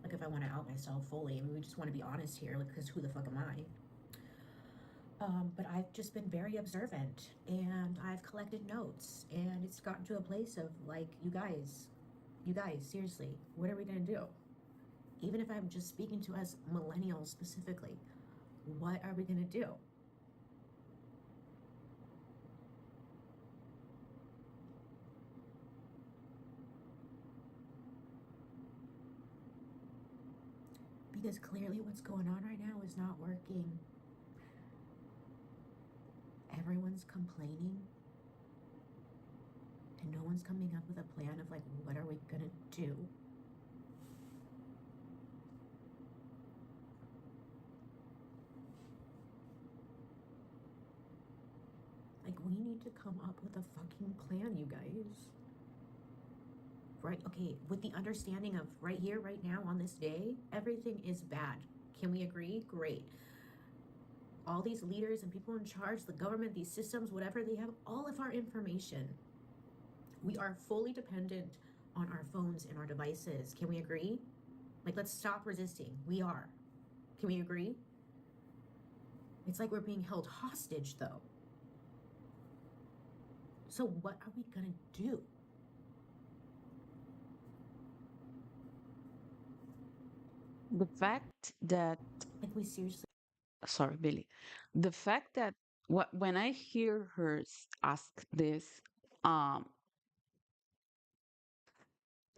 Like if I want to out myself fully, I mean, we just want to be honest here, like, because who the fuck am I? But I've just been very observant and I've collected notes and it's gotten to a place of like, you guys, seriously, what are we gonna do? Even if I'm just speaking to us millennials specifically, what are we gonna do? Because clearly what's going on right now is not working. Everyone's complaining and no one's coming up with a plan of like, what are we gonna do? Like, we need to come up with a fucking plan, you guys. Right? Okay, with the understanding of right here, right now, on this day, everything is bad. Can we agree? Great. All these leaders and people in charge, the government, these systems, whatever, they have all of our information. We are fully dependent on our phones and our devices. Can we agree? Like, let's stop resisting. We are. Can we agree? It's like we're being held hostage, though. So what are we gonna do? The fact that, Like, we seriously, sorry, Billy, the fact that when I hear her ask this, um,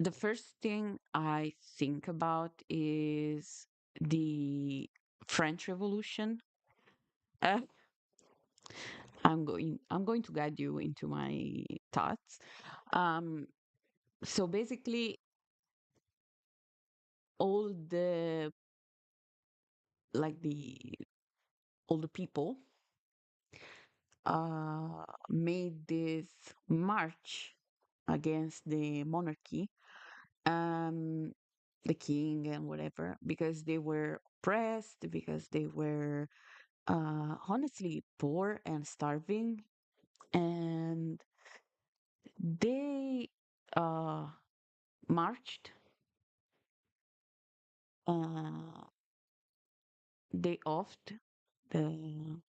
the first thing I think about is the French Revolution. Uh, I'm going to guide you into my thoughts. Um, so basically, all the like the all the people made this march against the monarchy, um, the king and whatever, because they were oppressed, because they were honestly poor and starving, and they uh, marched. Uh, they offed the.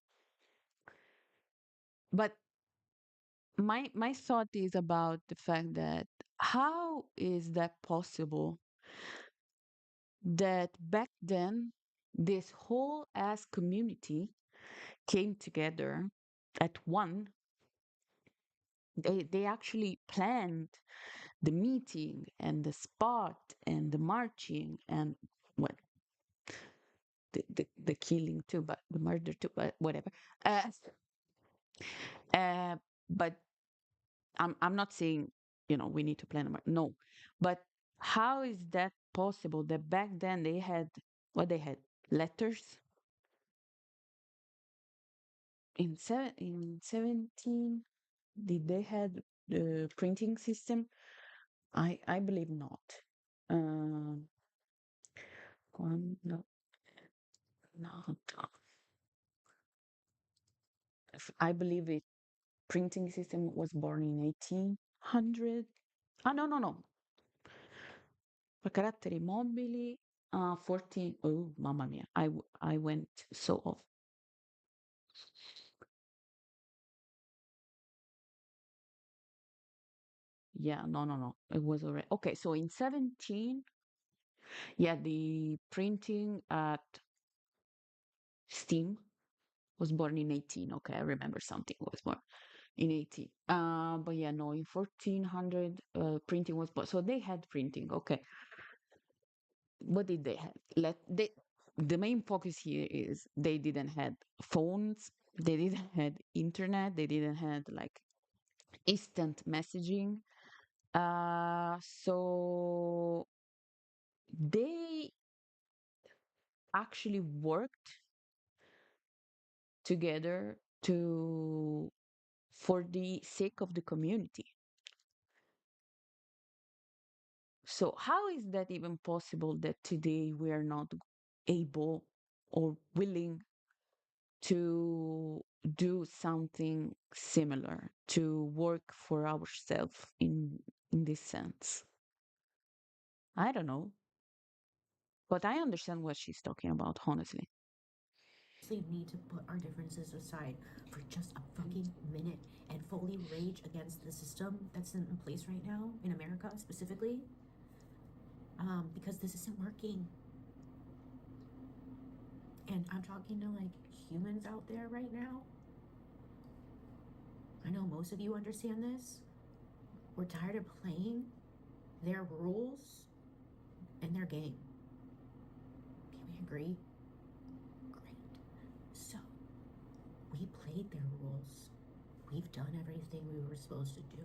But my thought is about the fact that how is that possible that back then this whole ass community came together at one. They actually planned the meeting and the spot and the marching and well the killing too, but the murder too, but whatever. uh, uh but I'm not saying, we need to plan a no, but how is that possible that back then they had what they had letters in 17, did they had the printing system? I believe not. um no, no, I believe it printing system was born in 1800. Ah, no, no, no. Per caratteri mobili, 14. Oh, mamma mia. I went so off. Yeah, no, no, no. It was already. Okay, so in 17, yeah, the printing at Steam was born in 18. Okay, I remember something was born in 18. But yeah, no, in 1400, printing was born. So they had printing. Okay. What did they have? The main focus here is they didn't had phones, they didn't had internet, they didn't had like instant messaging. So they actually worked together to for the sake of the community. So how is that even possible that today we are not able or willing to do something similar, to work for ourselves in this sense? I don't know, but I understand what she's talking about, honestly. Need to put our differences aside for just a fucking minute and fully rage against the system that's in place right now in America specifically, because this isn't working. And I'm talking to like humans out there right now. I know most of you understand this. We're tired of playing their rules and their game. Can we agree? Great. So, we played their rules. We've done everything we were supposed to do.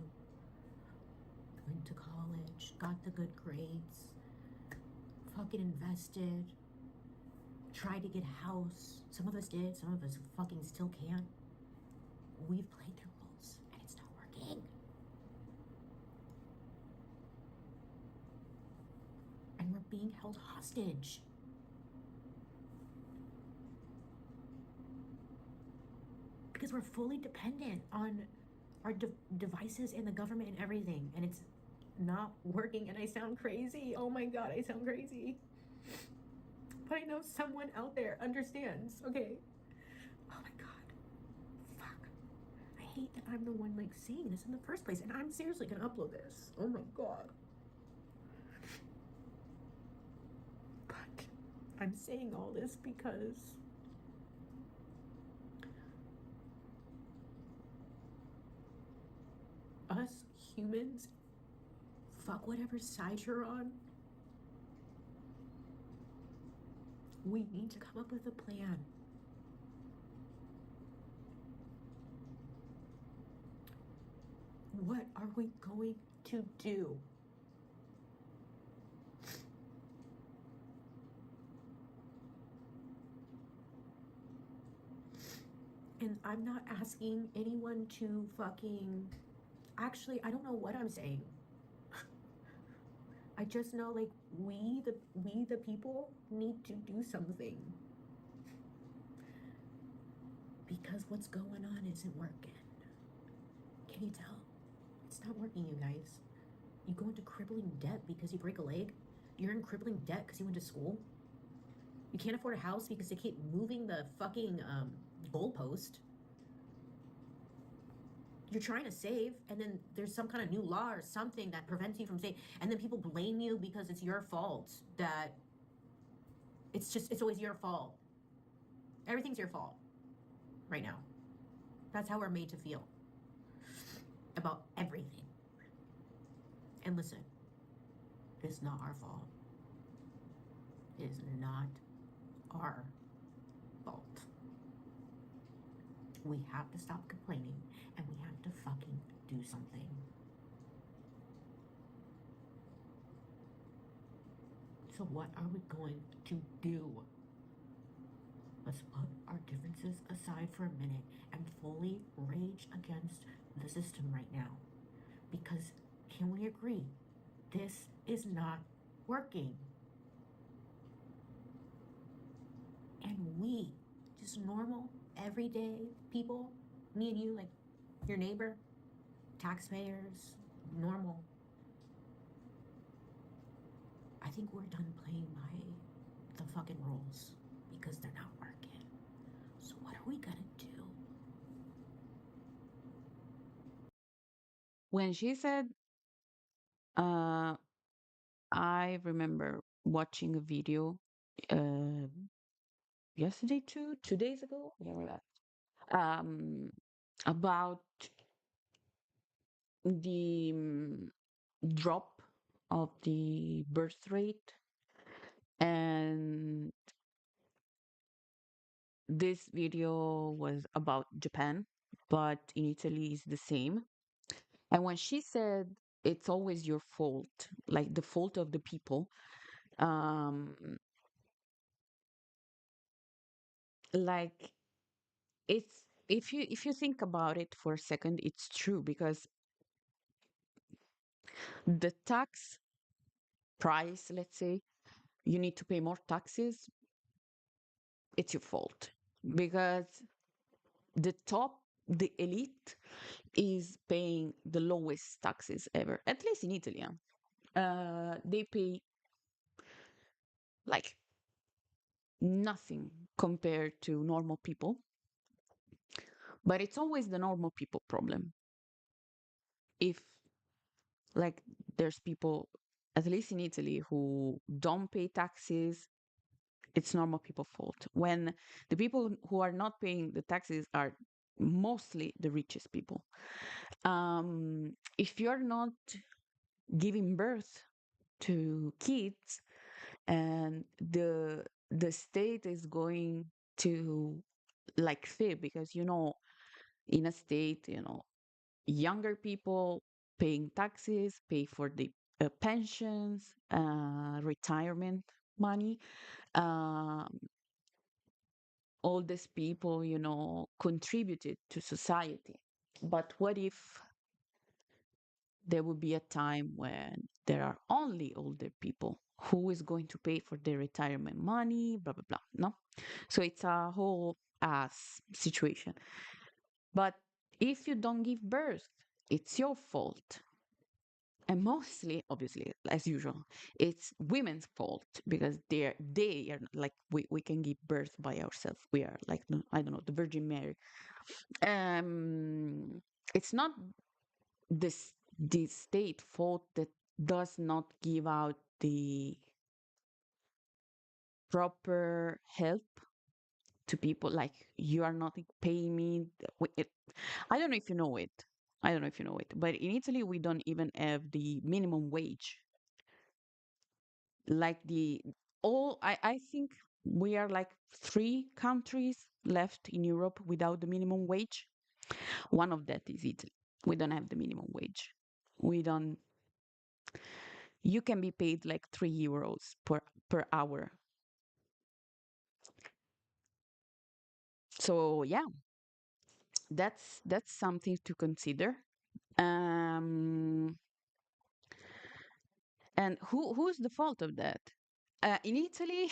Went to college, got the good grades, fucking invested, tried to get a house. Some of us did, some of us fucking still can't. We've played their rules and it's not working. And we're being held hostage. Because we're fully dependent on our devices and the government and everything. And it's not working. And I sound crazy. Oh my God, I sound crazy. But I know someone out there understands, okay? Oh my God. Fuck. I hate that I'm the one like saying this in the first place. And I'm seriously gonna upload this. Oh my God. But I'm saying all this because us humans fuck whatever side you're on. We need to come up with a plan. What are we going to do? And I'm not asking anyone to fucking. Actually, I don't know what I'm saying. I just know, like, we the people need to do something, because what's going on isn't working. Can you tell? It's not working, you guys. You go into crippling debt because you break a leg. You're in crippling debt because you went to school. You can't afford a house because they keep moving the fucking goalpost. You're trying to save, and then there's some kind of new law or something that prevents you from saving, and then people blame you because it's your fault. That it's always your fault. Everything's your fault right now. That's how we're made to feel about everything. And listen, it's not our fault. It is not our fault. We have to stop complaining, and we have to fucking do something. So what are we going to do? Let's put our differences aside for a minute and fully rage against the system right now. Because can we agree? This is not working. And we, just normal, everyday people, me and you, like your neighbor, taxpayers, normal. I think we're done playing by the fucking rules because they're not working. So what are we gonna do? When she said, uh, I remember watching a video uh, yesterday, 2 days ago, whatever that, about the drop of the birth rate. And this video was about Japan, but in Italy is the same. And when she said it's always your fault, like the fault of the people, um, like it's if you think about it for a second, it's true because the tax price, let's say, you need to pay more taxes, it's your fault because the top, the elite, is paying the lowest taxes ever, at least in Italy. They pay like nothing compared to normal people, but it's always the normal people problem. If like there's people, at least in Italy, who don't pay taxes, it's normal people fault. When the people who are not paying the taxes are mostly the richest people. If you're not giving birth to kids, and the state is going to like fail, because in a state, younger people paying taxes pay for the pensions, retirement money. um, all these people, contributed to society. But what if there will be a time when there are only older people? Who is going to pay for their retirement money? Blah, blah, blah. No? So it's a whole ass situation. But if you don't give birth, it's your fault. And mostly, obviously, as usual, it's women's fault because they are like, we can give birth by ourselves. We are like, no, I don't know, the Virgin Mary. It's not the state fault that does not give out the proper help to people. Like, you are not paying me. I don't know if you know it. I don't know if you know it, but in Italy, we don't even have the minimum wage. Like I think we are like three countries left in Europe without the minimum wage. One of that is Italy. We don't have the minimum wage. We don't, you can be paid like 3 euros per hour. So yeah, that's something to consider. Um, and who's the fault of that? In Italy,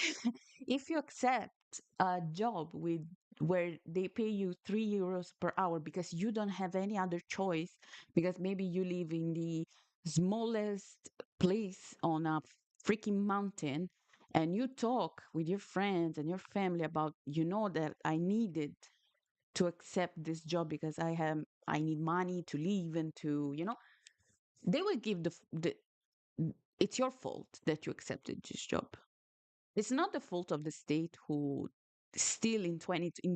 if you accept a job with where they pay you 3 euros per hour because you don't have any other choice, because maybe you live in the smallest place on a freaking mountain, and you talk with your friends and your family about, that I needed to accept this job because I need money to live and to, they will give it's your fault that you accepted this job. It's not the fault of the state who still in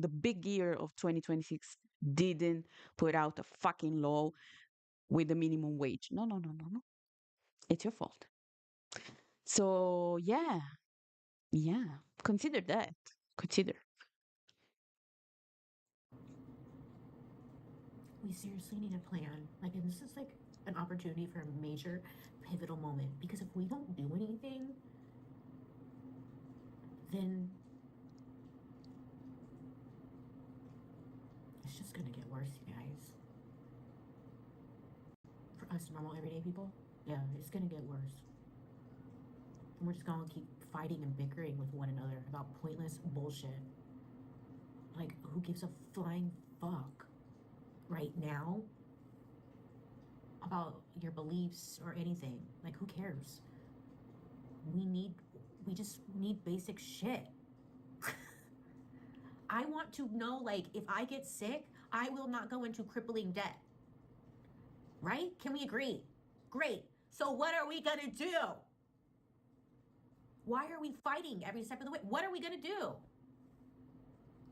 the big year of 2026 didn't put out a fucking law with a minimum wage. No, no, no, no, no. It's your fault. So yeah, yeah. Consider that. Consider. We seriously need a plan. Like, and this is like an opportunity for a major pivotal moment because if we don't do anything, then it's just gonna get worse, you guys. For us normal everyday people, yeah, it's gonna get worse. And we're just gonna keep fighting and bickering with one another about pointless bullshit. Like, who gives a flying fuck right now about your beliefs or anything? Like, who cares? We need, we just need basic shit. I want to know, like, if I get sick, I will not go into crippling debt. Right? Can we agree? Great. So, what are we gonna do? Why are we fighting every step of the way? What are we gonna do?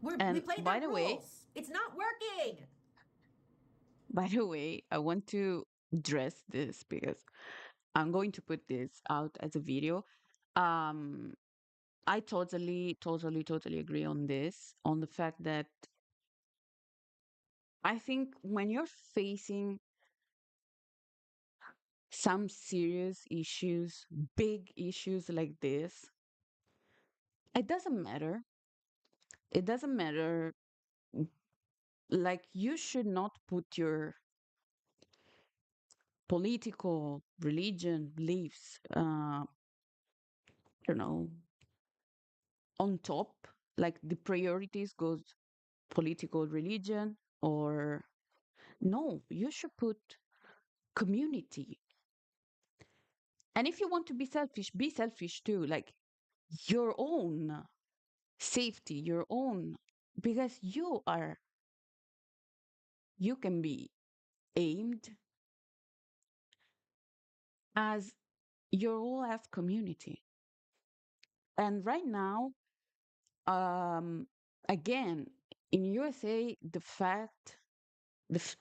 We And played by their the way, rules. It's not working. I want to address this because I'm going to put this out as a video. Um, I totally agree on this, on the fact that I think when you're facing some serious issues, big issues like this, it doesn't matter. It doesn't matter. Like, you should not put your political, religion, beliefs, I don't know, on top. Like, the priorities goes political, religion, or no, you should put community. And if you want to be selfish too, like your own safety, your own, because you can be aimed as your whole as community. And right now, um, again, in USA, the f-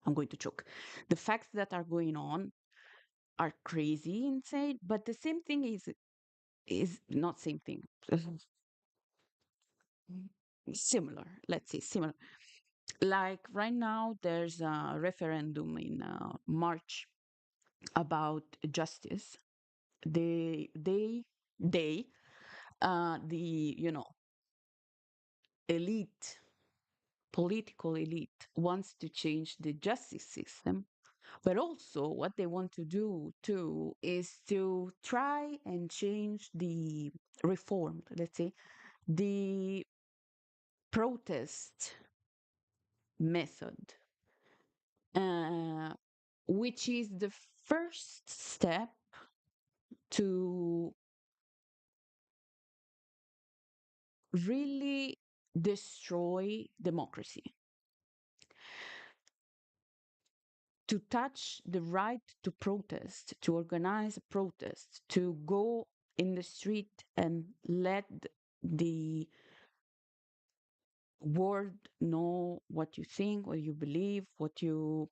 I'm going to choke. The facts that are going on are crazy, insane. But the same thing is not same thing. Similar, let's say similar. Like right now, there's a referendum in March about justice. They, the elite, political elite, wants to change the justice system. But also, what they want to do too is to try and change the reform, let's say, the protest method, uh, which is the first step to really destroy democracy, to touch the right to protest, to organize a protest, to go in the street and let the world know what you think, what you believe, what you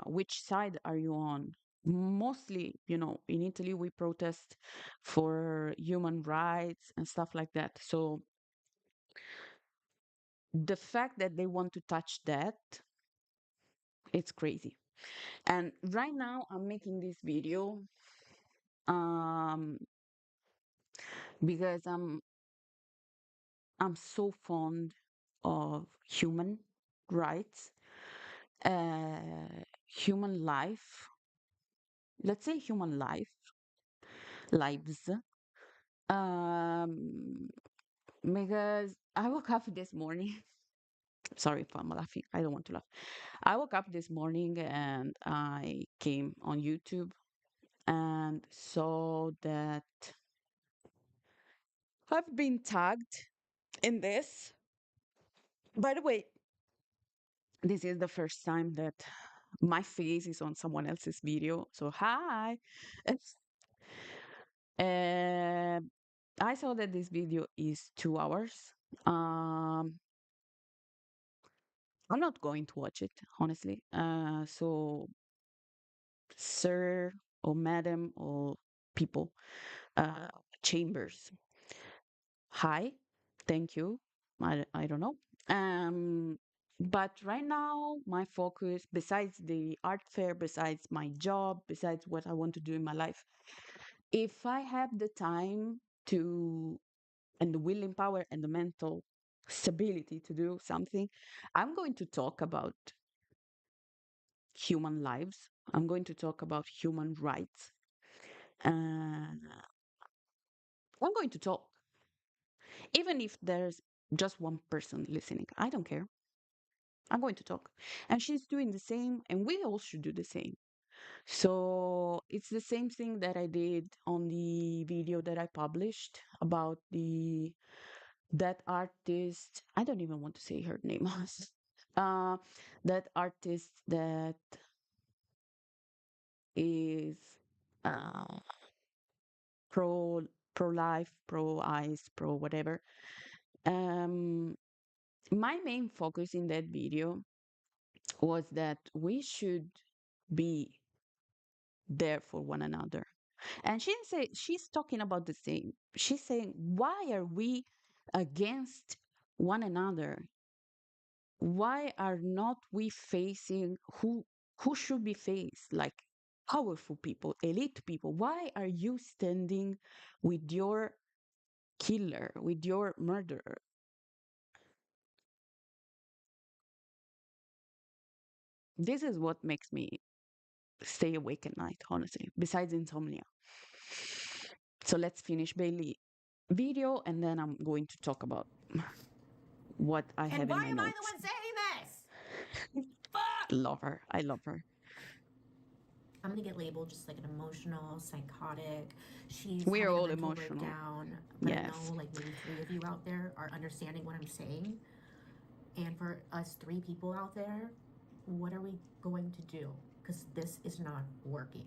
which side are you on? Mostly, in Italy, we protest for human rights and stuff like that. So the fact that they want to touch that, it's crazy. And right now, I'm making this video um, because I'm so fond of human rights, human life. Let's say human lives. Um, because I woke up this morning. Sorry if I'm laughing. I don't want to laugh. I woke up this morning and I came on YouTube and saw that I've been tagged in this. By the way, this is the first time that my face is on someone else's video. So, hi. Uh, I saw that this video is 2 hours. Um, I'm not going to watch it, honestly. So, sir or madam or people, uh, chambers, hi, thank you. I don't know. Um, but right now, my focus, besides the art fair, besides my job, besides what I want to do in my life, if I have the time to, and the will and power and the mental stability to do something, I'm going to talk about human lives. I'm going to talk about human rights. And I'm going to talk, even if there's just one person listening. I don't care. I'm going to talk. And she's doing the same, and we all should do the same. So it's the same thing that I did on the video that I published about that artist. I don't even want to say her name. uh, that artist that is uh, pro pro life, pro eyes, pro whatever. Um, my main focus in that video was that we should be there for one another. And she's talking about the same. She's saying, why are we against one another? Why are not we facing who should be faced? Like powerful people, elite people. Why are you standing with your killer, with your murderer? This is what makes me stay awake at night, honestly, besides insomnia. So let's finish Bailey video and then I'm going to talk about what I And have in why my am I the notes. one saying this? Fuck! Love her. I love her. I'm gonna get labeled just like an emotional, psychotic. She's We're having a all mental emotional. breakdown. But I Yes. know like maybe 3 of you out there are understanding what I'm saying. And for us 3 people out there, what are we going to do? Because this is not working.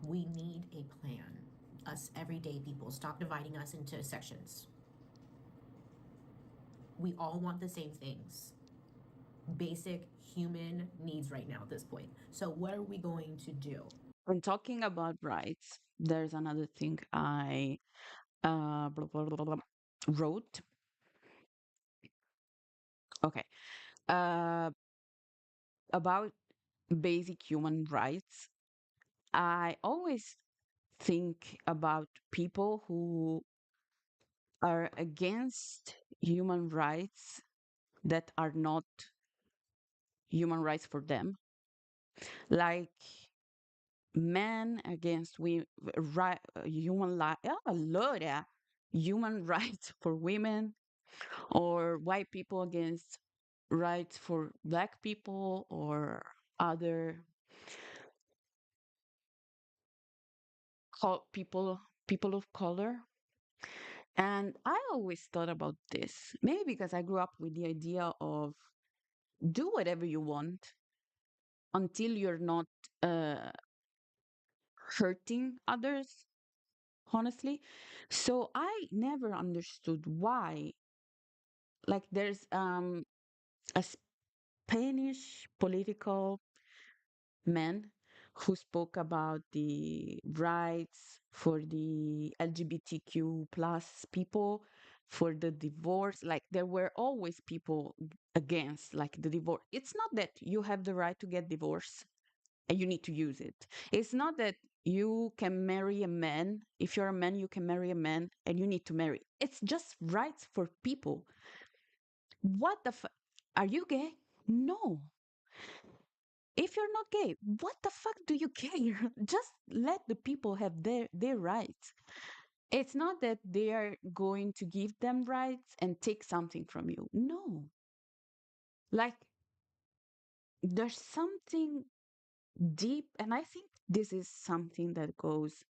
We need a plan. Us everyday people, stop dividing us into sections. We all want the same things. Basic human needs right now at this point. So, what are we going to do? When talking about rights, there's another thing I blah, blah, blah, blah, wrote. Okay. Uh, about basic human rights. I always think about people who are against human rights that are not human rights for them, like men against we right human life, allora, human rights for women, or white people against rights for black people or other people of color. And I always thought about this, maybe because I grew up with the idea of do whatever you want until you're not uh, hurting others. honestly. So I never understood why. Like there's a Spanish political man who spoke about the rights for the LGBTQ plus people, for the divorce. Like there were always people against like the divorce. It's not that you have the right to get divorced and you need to use it. It's not that you can marry a man. If you're a man, you can marry a man and you need to marry. It's just rights for people. What the Are you gay? No. If you're not gay, what the fuck do you care? Just let the people have their rights. It's not that they are going to give them rights and take something from you. No. Like there's something deep, and I think this is something that goes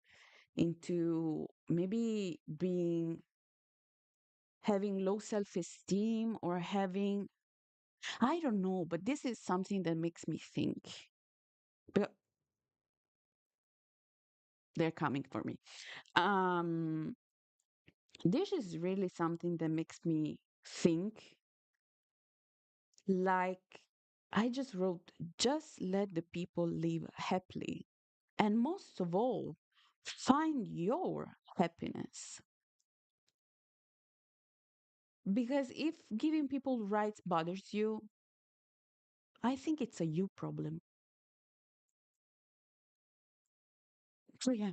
into maybe being having low self-esteem or having, I don't know, but this is something that makes me think. But they're coming for me. Um this is really something that makes me think, like I just wrote, just let the people live happily. And most of all, find your happiness. Because if giving people rights bothers you, I think it's a you problem. So yeah.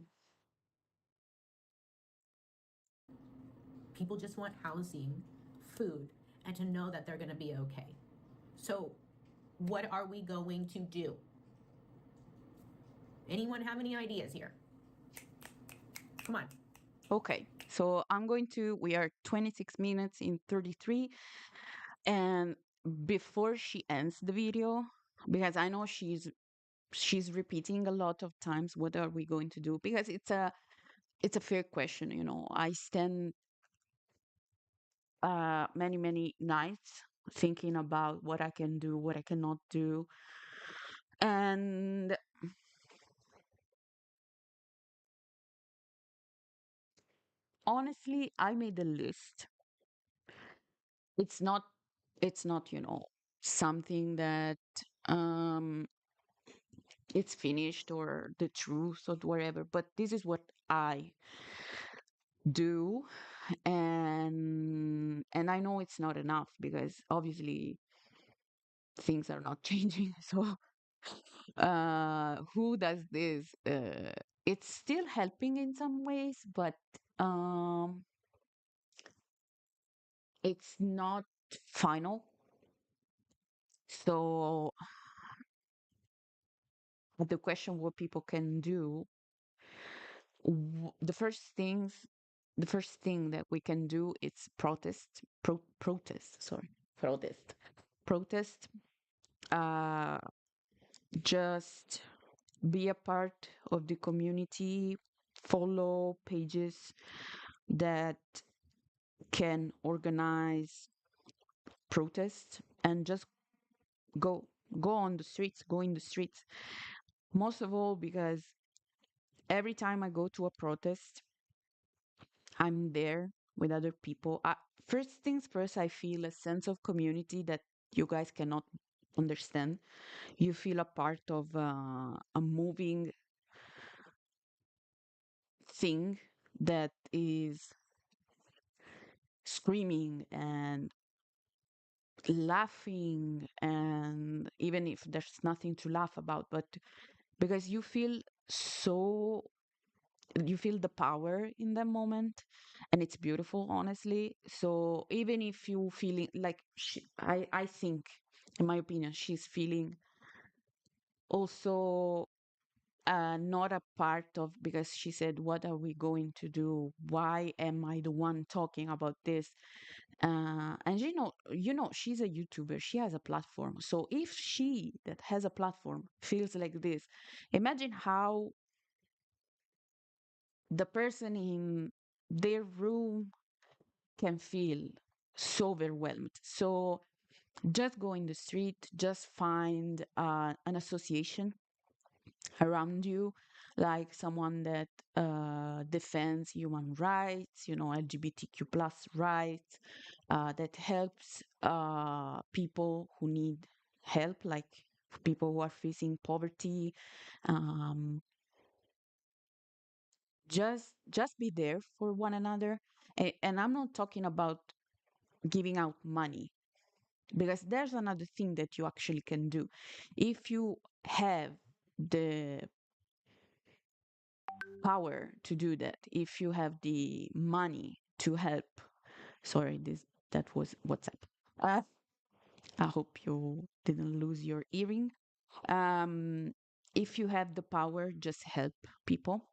People just want housing, food, and to know that they're going to be okay. So, what are we going to do? Anyone have any ideas here? Come on. Okay. So we are 26 minutes in 33. And before she ends the video, because I know she's repeating a lot of times, what are we going to do? Because it's a fair question, you know. I stand many nights thinking about what I can do, what I cannot do. And honestly, I made a list. It's not it's not, you know, something that um it's finished or the truth or whatever, but this is what I do. And I know it's not enough because obviously things are not changing. So who does this? It's still helping in some ways, but um it's not final. So the question what people can do, the first thing that we can do is protest, sorry, protest, uh just be a part of the community, follow pages that can organize protests, and just go go on the streets, go in the streets. Most of all, because every time I go to a protest, I'm there with other people. First things first, I feel a sense of community that you guys cannot understand. You feel a part of a moving thing that is screaming and laughing, and even if there's nothing to laugh about, but because so you feel the power in that moment, and it's beautiful, honestly. So even if you feeling like I think, in my opinion, she's feeling also not a part of, because she said, what are we going to do? Why am I the one talking about this? And she's a YouTuber. She has a platform. So if she that has a platform feels like this, imagine how the person in their room can feel so overwhelmed. So just go in the street, just find an association around you, like someone that defends human rights, LGBTQ plus rights, that helps people who need help, like people who are facing poverty. Um, just be there for one another. And I'm not talking about giving out money, because there's another thing that you actually can do. If you have the power to do that, if you have the money to help, sorry, this that was WhatsApp. uh, I hope you didn't lose your earring. um if you have the power, just help people.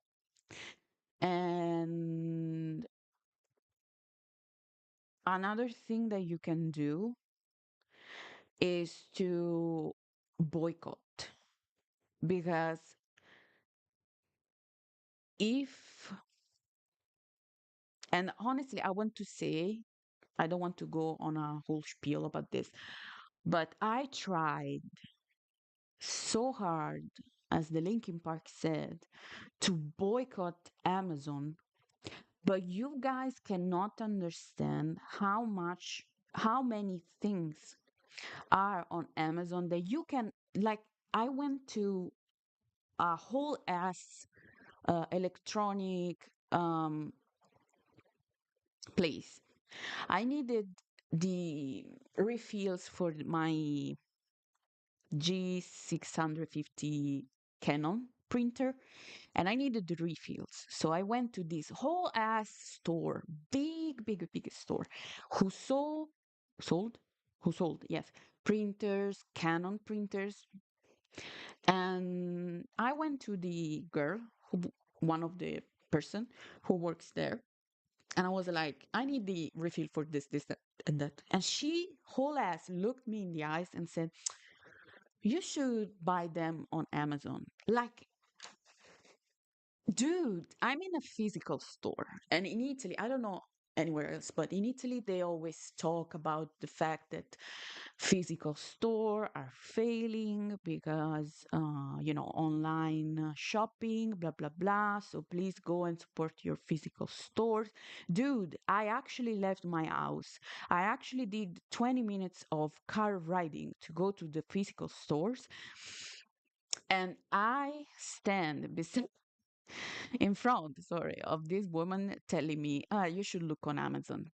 And another thing that you can do is to boycott, because if and honestly, I want to say, I don't want to go on a whole spiel about this, but I tried so hard, as the Linkin Park said, to boycott Amazon. But you guys cannot understand how many things are on Amazon that you can, like, I went to a whole ass electronic place. I needed the refills for my G650 Canon printer, and I needed the refills. So I went to this whole ass store, big store, who sold, who sold, yes, printers, Canon printers. And I went to the girl, one of the person who works there, and I was like, I need the refill for this, that, and that. And she whole ass looked me in the eyes and said, you should buy them on Amazon. Like, dude, I'm in a physical store. And in Italy, I don't know anywhere else, but in Italy, they always talk about the fact that physical store are failing because, online shopping, blah, blah, blah. So please go and support your physical stores. Dude, I actually left my house. I actually did 20 minutes of car riding to go to the physical stores. And I stand beside in front, sorry, of this woman telling me, you should look on Amazon.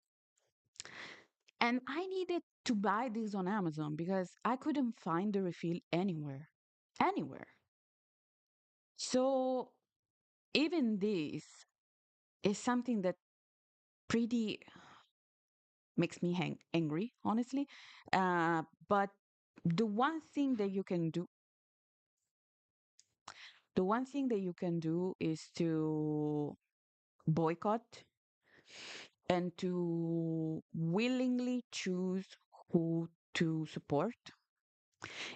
And I needed to buy this on Amazon because I couldn't find the refill anywhere. Anywhere. So even this is something that pretty makes me angry, honestly. But the one thing that you can do, the one thing that you can do is to boycott and to willingly choose who to support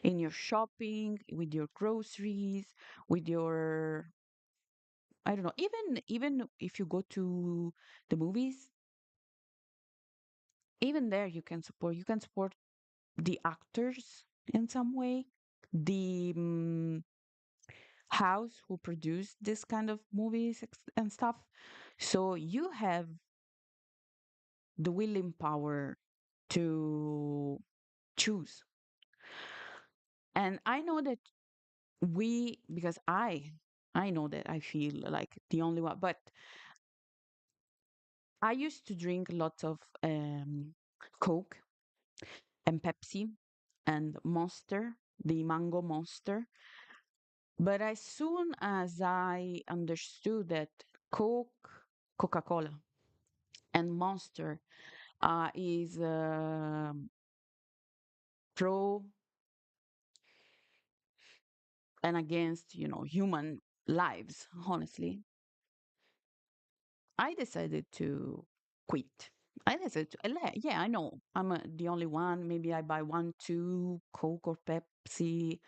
in your shopping, with your groceries, with your, I don't know, even if you go to the movies, even there you can support the actors in some way, the house who produced this kind of movies and stuff. So you have the willing power to choose. And I know that because I know that I feel like the only one, but I used to drink lots of Coke and Pepsi and Monster, the mango Monster. But as soon as I understood that Coca-Cola and Monster is pro and against, human lives, honestly, I decided to quit. I decided to, yeah, I know I'm the only one. Maybe I buy one, two Coke or Pepsi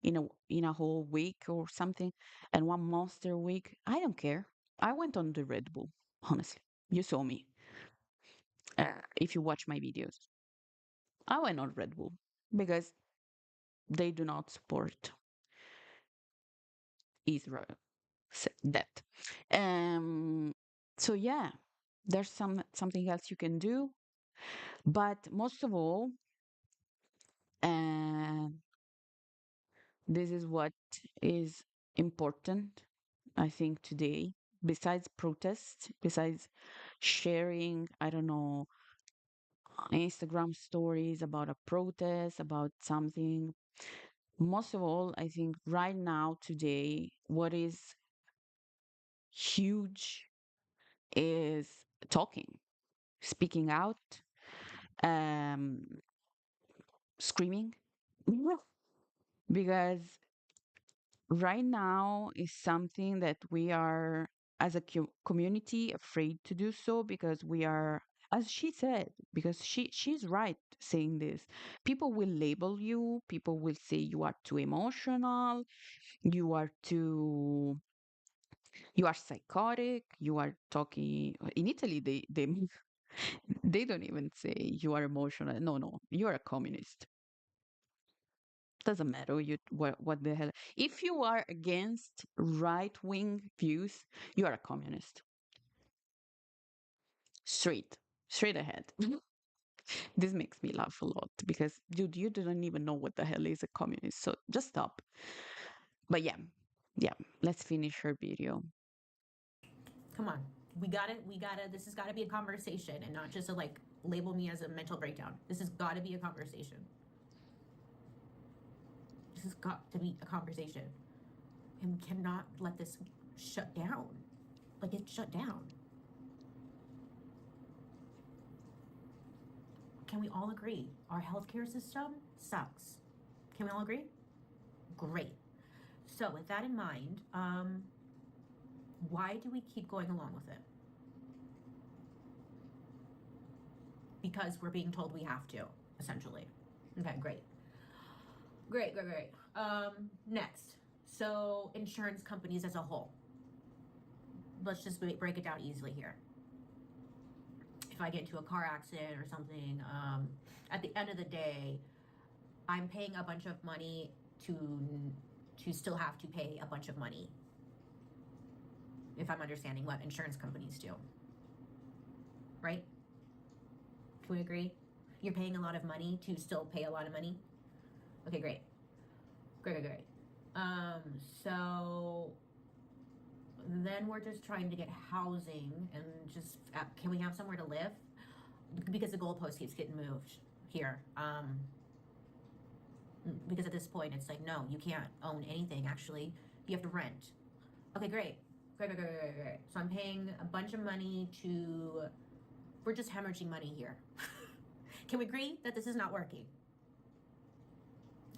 in a whole week or something, and one Monster a week. I don't care. I went on the Red Bull, honestly. You saw me. If you watch my videos, I went on Red Bull because they do not support Israel. That. Um, so yeah, there's something else you can do, but most of all, and this is what is important, I think, today. Besides protests, besides sharing, I don't know, Instagram stories about a protest, about something. Most of all, I think right now, today, what is huge is talking, speaking out, um, screaming. Because right now is something that we are, as a community, afraid to do so because we are, as she said, because she's right saying this. People will label you. People will say you are too emotional. You are too. You are psychotic. You are talking. In Italy, they they don't even say you are emotional. No, no, you are a communist. Doesn't matter what the hell. If you are against right wing views, you are a communist. Straight, straight ahead. This makes me laugh a lot because, dude, you don't even know what the hell is a communist. So just stop. But yeah, yeah. Let's finish her video. Come on. We gotta, this has gotta be a conversation and not just a like label me as a mental breakdown. This has gotta be a conversation. This has got to be a conversation. And we cannot let this shut down. Like it's shut down. Can we all agree our healthcare system sucks? Can we all agree? Great. So with that in mind, why do we keep going along with it? Because we're being told we have to, essentially. Okay, great. Great, great, great. Next. So insurance companies as a whole. Let's just break it down easily here. If I get into a car accident or something, at the end of the day, I'm paying a bunch of money to still have to pay a bunch of money. If I'm understanding what insurance companies do, right? Can we agree? You're paying a lot of money to still pay a lot of money. Okay, great, great, great, great. So then we're just trying to get housing and just can we have somewhere to live? Because the goalpost keeps getting moved here. Because at this point it's like, no, you can't own anything. Actually, you have to rent. Okay, great, great, great, great, great, great. So I'm paying a bunch of money to. We're just hemorrhaging money here. Can we agree that this is not working?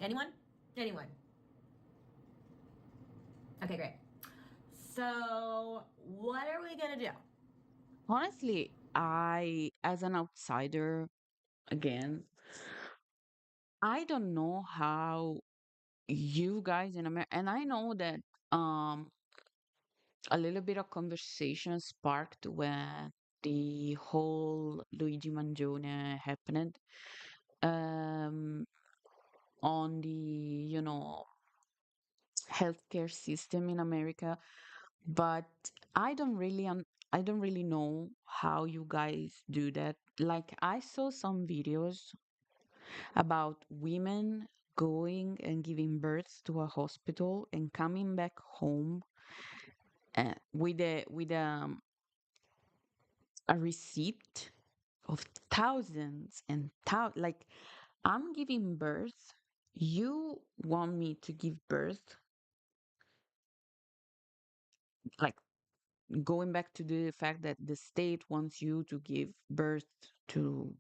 Anyone? Anyone? Okay, great. So what are we gonna do? Honestly, as an outsider, again, I don't know how you guys in America, and I know that um a little bit of conversation sparked when the whole Luigi Mangione happened um, on the, healthcare system in America. But I don't really I don't really know how you guys do that. Like I saw some videos about women going and giving birth to a hospital and coming back home with a receipt of thousands and like I'm giving birth. You want me to give birth, like going back to the fact that the state wants you to give birth to,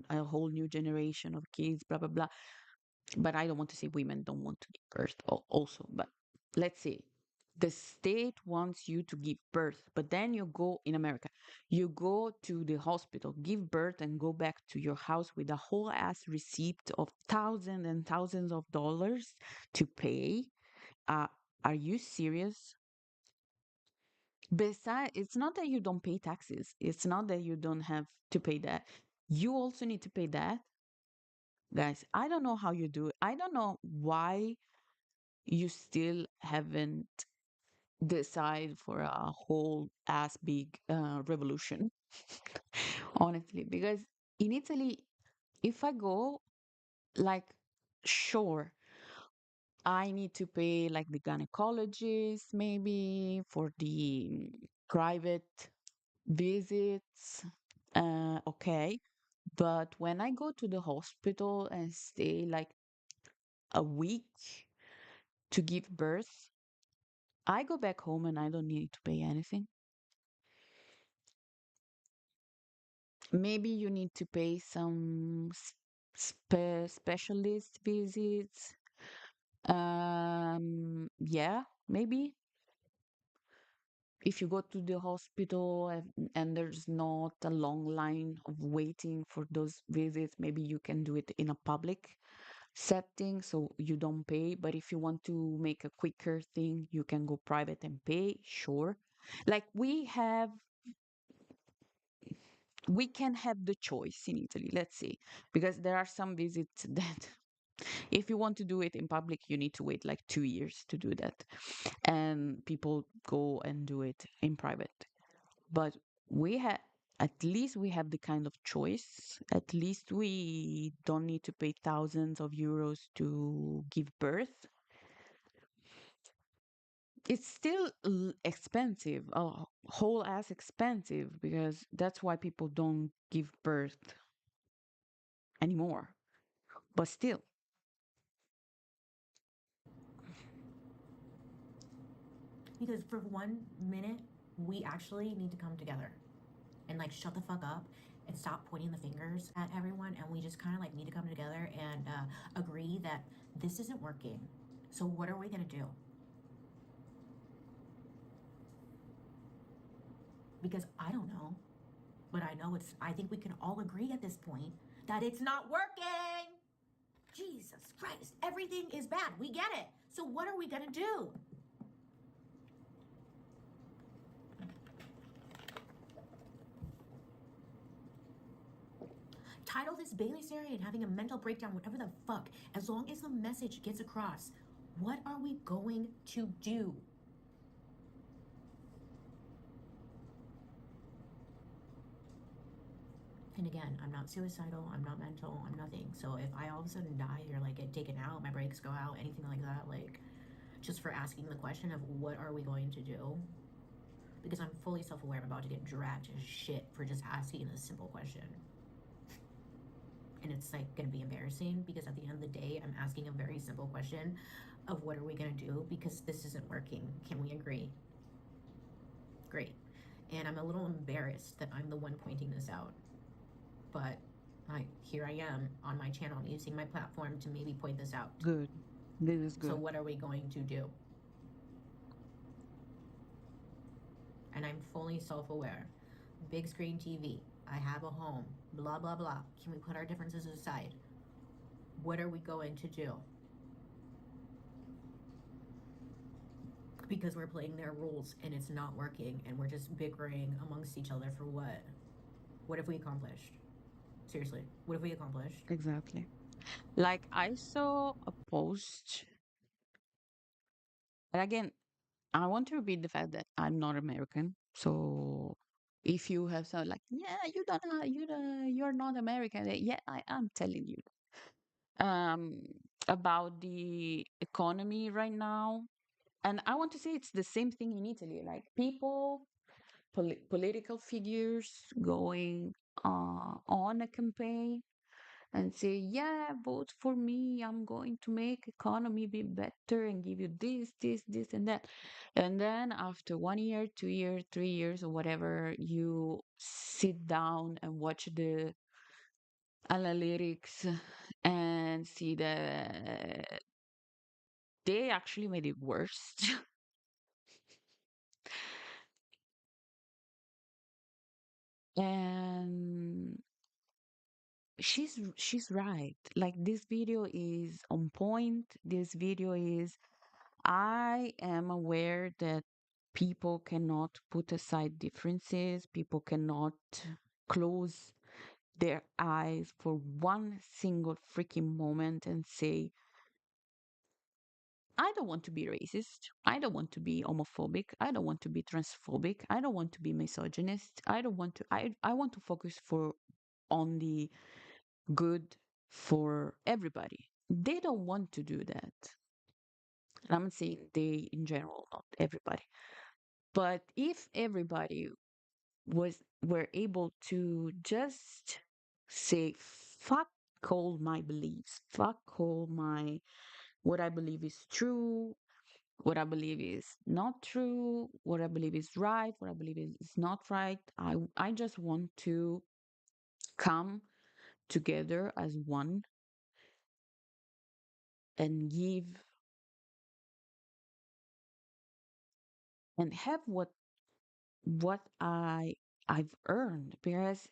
a whole new generation of kids, blah, blah, blah. But I don't want to say women don't want to give birth also, but let's say the state wants you to give birth, but then you go in America, you go to the hospital, give birth, and go back to your house with a whole ass receipt of thousands and thousands of dollars to pay. Uh, are you serious? Besides, it's not that you don't pay taxes. It's not that you don't have to pay that. You also need to pay that. Guys, I don't know how you do it. I don't know why you still haven't decide for a whole ass big revolution, honestly. Because in Italy, if I go, like, sure, I need to pay like the gynecologist maybe for the private visits. Okay. But when I go to the hospital and stay like a week to give birth, I go back home and I don't need to pay anything. Maybe you need to pay some specialist visits. Yeah, maybe if you go to the hospital and there's not a long line of waiting for those visits, maybe you can do it in a public setting so you don't pay. But if you want to make a quicker thing, you can go private and pay, sure. Like we can have the choice in Italy, let's say, because there are some visits that if you want to do it in public, you need to wait like 2 years to do that. And people go and do it in private. But we have, at least we have the kind of choice. At least we don't need to pay thousands of euros to give birth. It's still expensive, a whole ass expensive, because that's why people don't give birth anymore. But still, Because for 1 minute, we actually need to come together and like shut the fuck up and stop pointing the fingers at everyone. And we just kind of like need to come together and agree that this isn't working. So, what are we going to do? Because I don't know, but I think we can all agree at this point that it's not working. Jesus Christ, everything is bad. We get it. So, what are we going to do? Title this Bailey Sarian having a mental breakdown, whatever the fuck, as long as the message gets across. What are we going to do? And again, I'm not suicidal, I'm not mental, I'm nothing. So if I all of a sudden die or like get taken out, my brakes go out, anything like that, like just for asking the question of what are we going to do? Because I'm fully self aware I'm about to get dragged to shit for just asking a simple question. And it's like gonna be embarrassing because at the end of the day, I'm asking a very simple question of what are we gonna do because this isn't working. Can we agree? Great. And I'm a little embarrassed that I'm the one pointing this out. But here I am on my channel using my platform to maybe point this out. good. This is So good. what are we going to do? And I'm fully self-aware. Big screen TV. I have a home. Blah, blah, blah. Can we put our differences aside? What are we going to do? Because we're playing their rules and it's not working and we're just bickering amongst each other for what? What have we accomplished? Seriously, what have we accomplished? Exactly. Like I saw a post, and again, I want to repeat the fact that I'm not American. So if you have some like, yeah, you're not American. Yeah, I am telling you. Um, about the economy right now, and I want to say it's the same thing in Italy. Like people, political figures going on a campaign and say, yeah, vote for me. I'm going to make economy be better and give you this, and that. And then after 1 year, 2 years, 3 years, or whatever, you sit down and watch the analytics and see that they actually made it worse. And she's right. Like this video is on point. This video is I am aware that people cannot put aside differences, people cannot close their eyes for one single freaking moment and say, I don't want to be racist. I don't want to be homophobic. I don't want to be transphobic. I don't want to be misogynist. I don't want to I want to focus for on the good for everybody. They don't want to do that. I'm saying they in general, not everybody. But if everybody were able to just say fuck all my beliefs, fuck all my what I believe is true, what I believe is not true, what I believe is right, what I believe is not right. I just want to come together as one and give and have what I've earned, because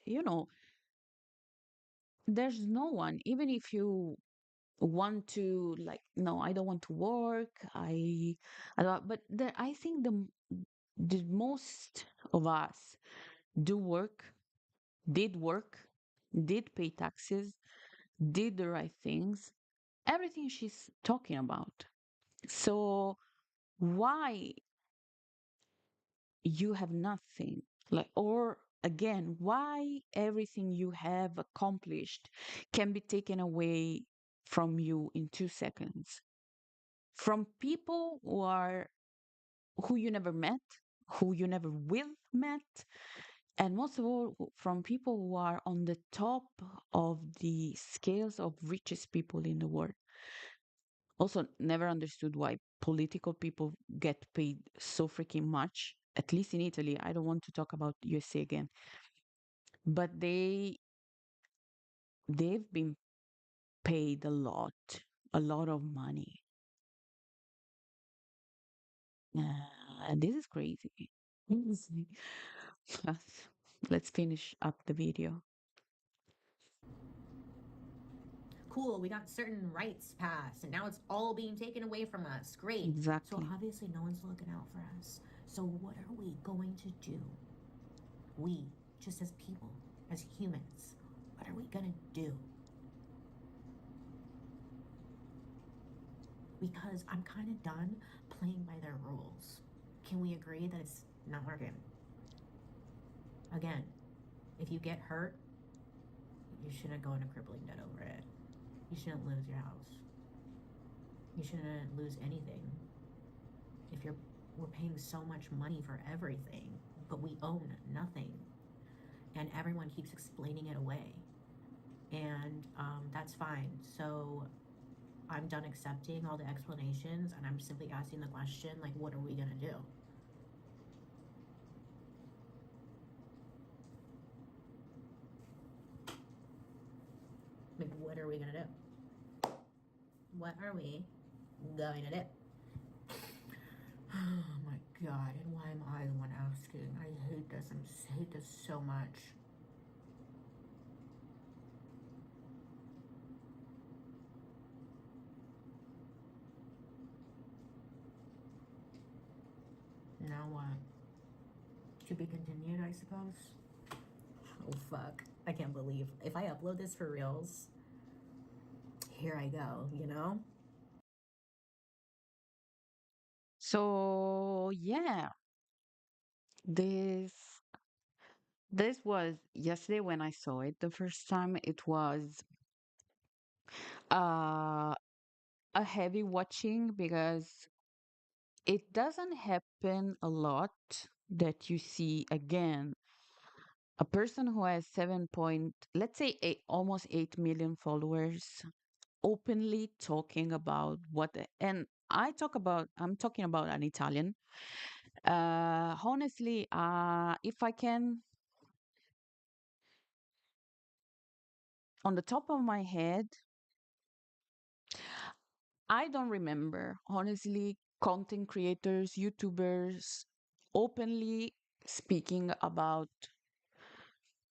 there's no one, even if you want to, like, no, I don't want to work, I don't, but I think the most of us do work, did work, did pay taxes, did the right things, everything she's talking about. So why you have nothing? Like, or again, why everything you have accomplished can be taken away from you in 2 seconds from people who you never met, who you never will met, and most of all from people who are on the top of the scales of richest people in the world. Also, never understood why political people get paid so freaking much. At least in Italy, I don't want to talk about USA again, but they've been paid a lot of money. This is crazy. Crazy. Let's finish up the video. Cool, we got certain rights passed, and now it's all being taken away from us. Great. So Exactly. obviously, no one's looking out for us. So, what are we going to do? We, just as people, as humans, what are we gonna do? Because I'm kind of done playing by their rules. Can we agree that it's not working? Again, if you get hurt, you shouldn't go into crippling debt over it. You shouldn't lose your house. You shouldn't lose anything. If we're paying so much money for everything, but we own nothing, and everyone keeps explaining it away, and that's fine. So I'm done accepting all the explanations, and I'm simply asking the question, like, what are we gonna do? Like, what are we gonna do? What are we going to do? Oh my god, and why am I the one asking? I hate this. I hate this so much. Now what? To be continued, I suppose? Oh fuck. I can't believe. If I upload this for reals, here I go, you know? So yeah, this this was yesterday when I saw it the first time. It was uh a heavy watching because it doesn't happen a lot that you see again a person who has 7 point, let's say almost 8 million followers openly talking about and I'm talking about an Italian. Honestly, if I can, on the top of my head, I don't remember, honestly, content creators, YouTubers openly speaking about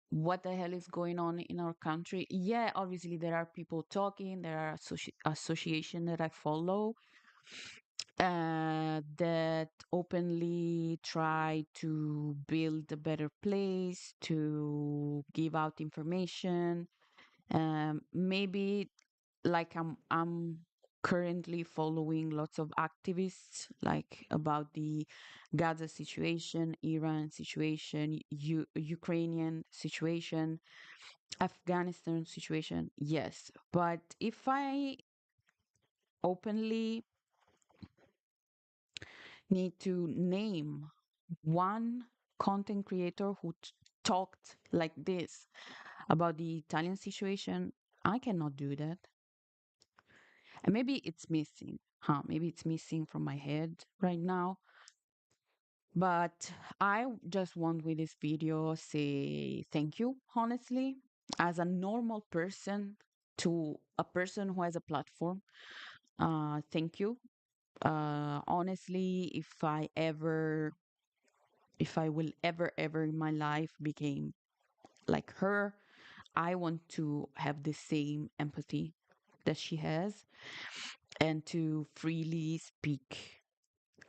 what the hell is going on in our country. Yeah, obviously there are people talking, there are association that I follow that openly try to build a better place, to give out information. Maybe like I'm currently following lots of activists, like about the Gaza situation, Iran situation, Ukrainian situation, Afghanistan situation. Yes, but if I openly need to name one content creator who talked like this about the Italian situation, I cannot do that. And maybe it's missing, huh? Maybe it's missing from my head right now. But I just want with this video say thank you, honestly, as a normal person to a person who has a platform. Thank you. Honestly, if I will ever in my life became like her, I want to have the same empathy that she has and to freely speak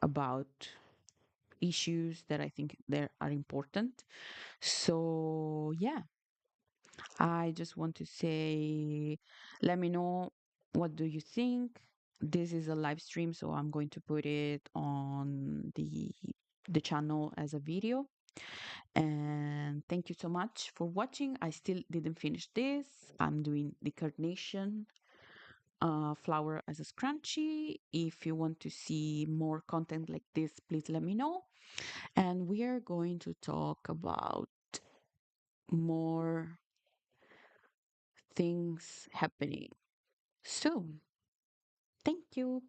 about issues that I think there are important. So yeah, I just want to say, let me know what do you think. This is a live stream, so I'm going to put it on the channel as a video. And thank you so much for watching. I still didn't finish this. I'm doing the carnation flower as a scrunchie. If you want to see more content like this, please let me know. And we are going to talk about more things happening soon. Thank you.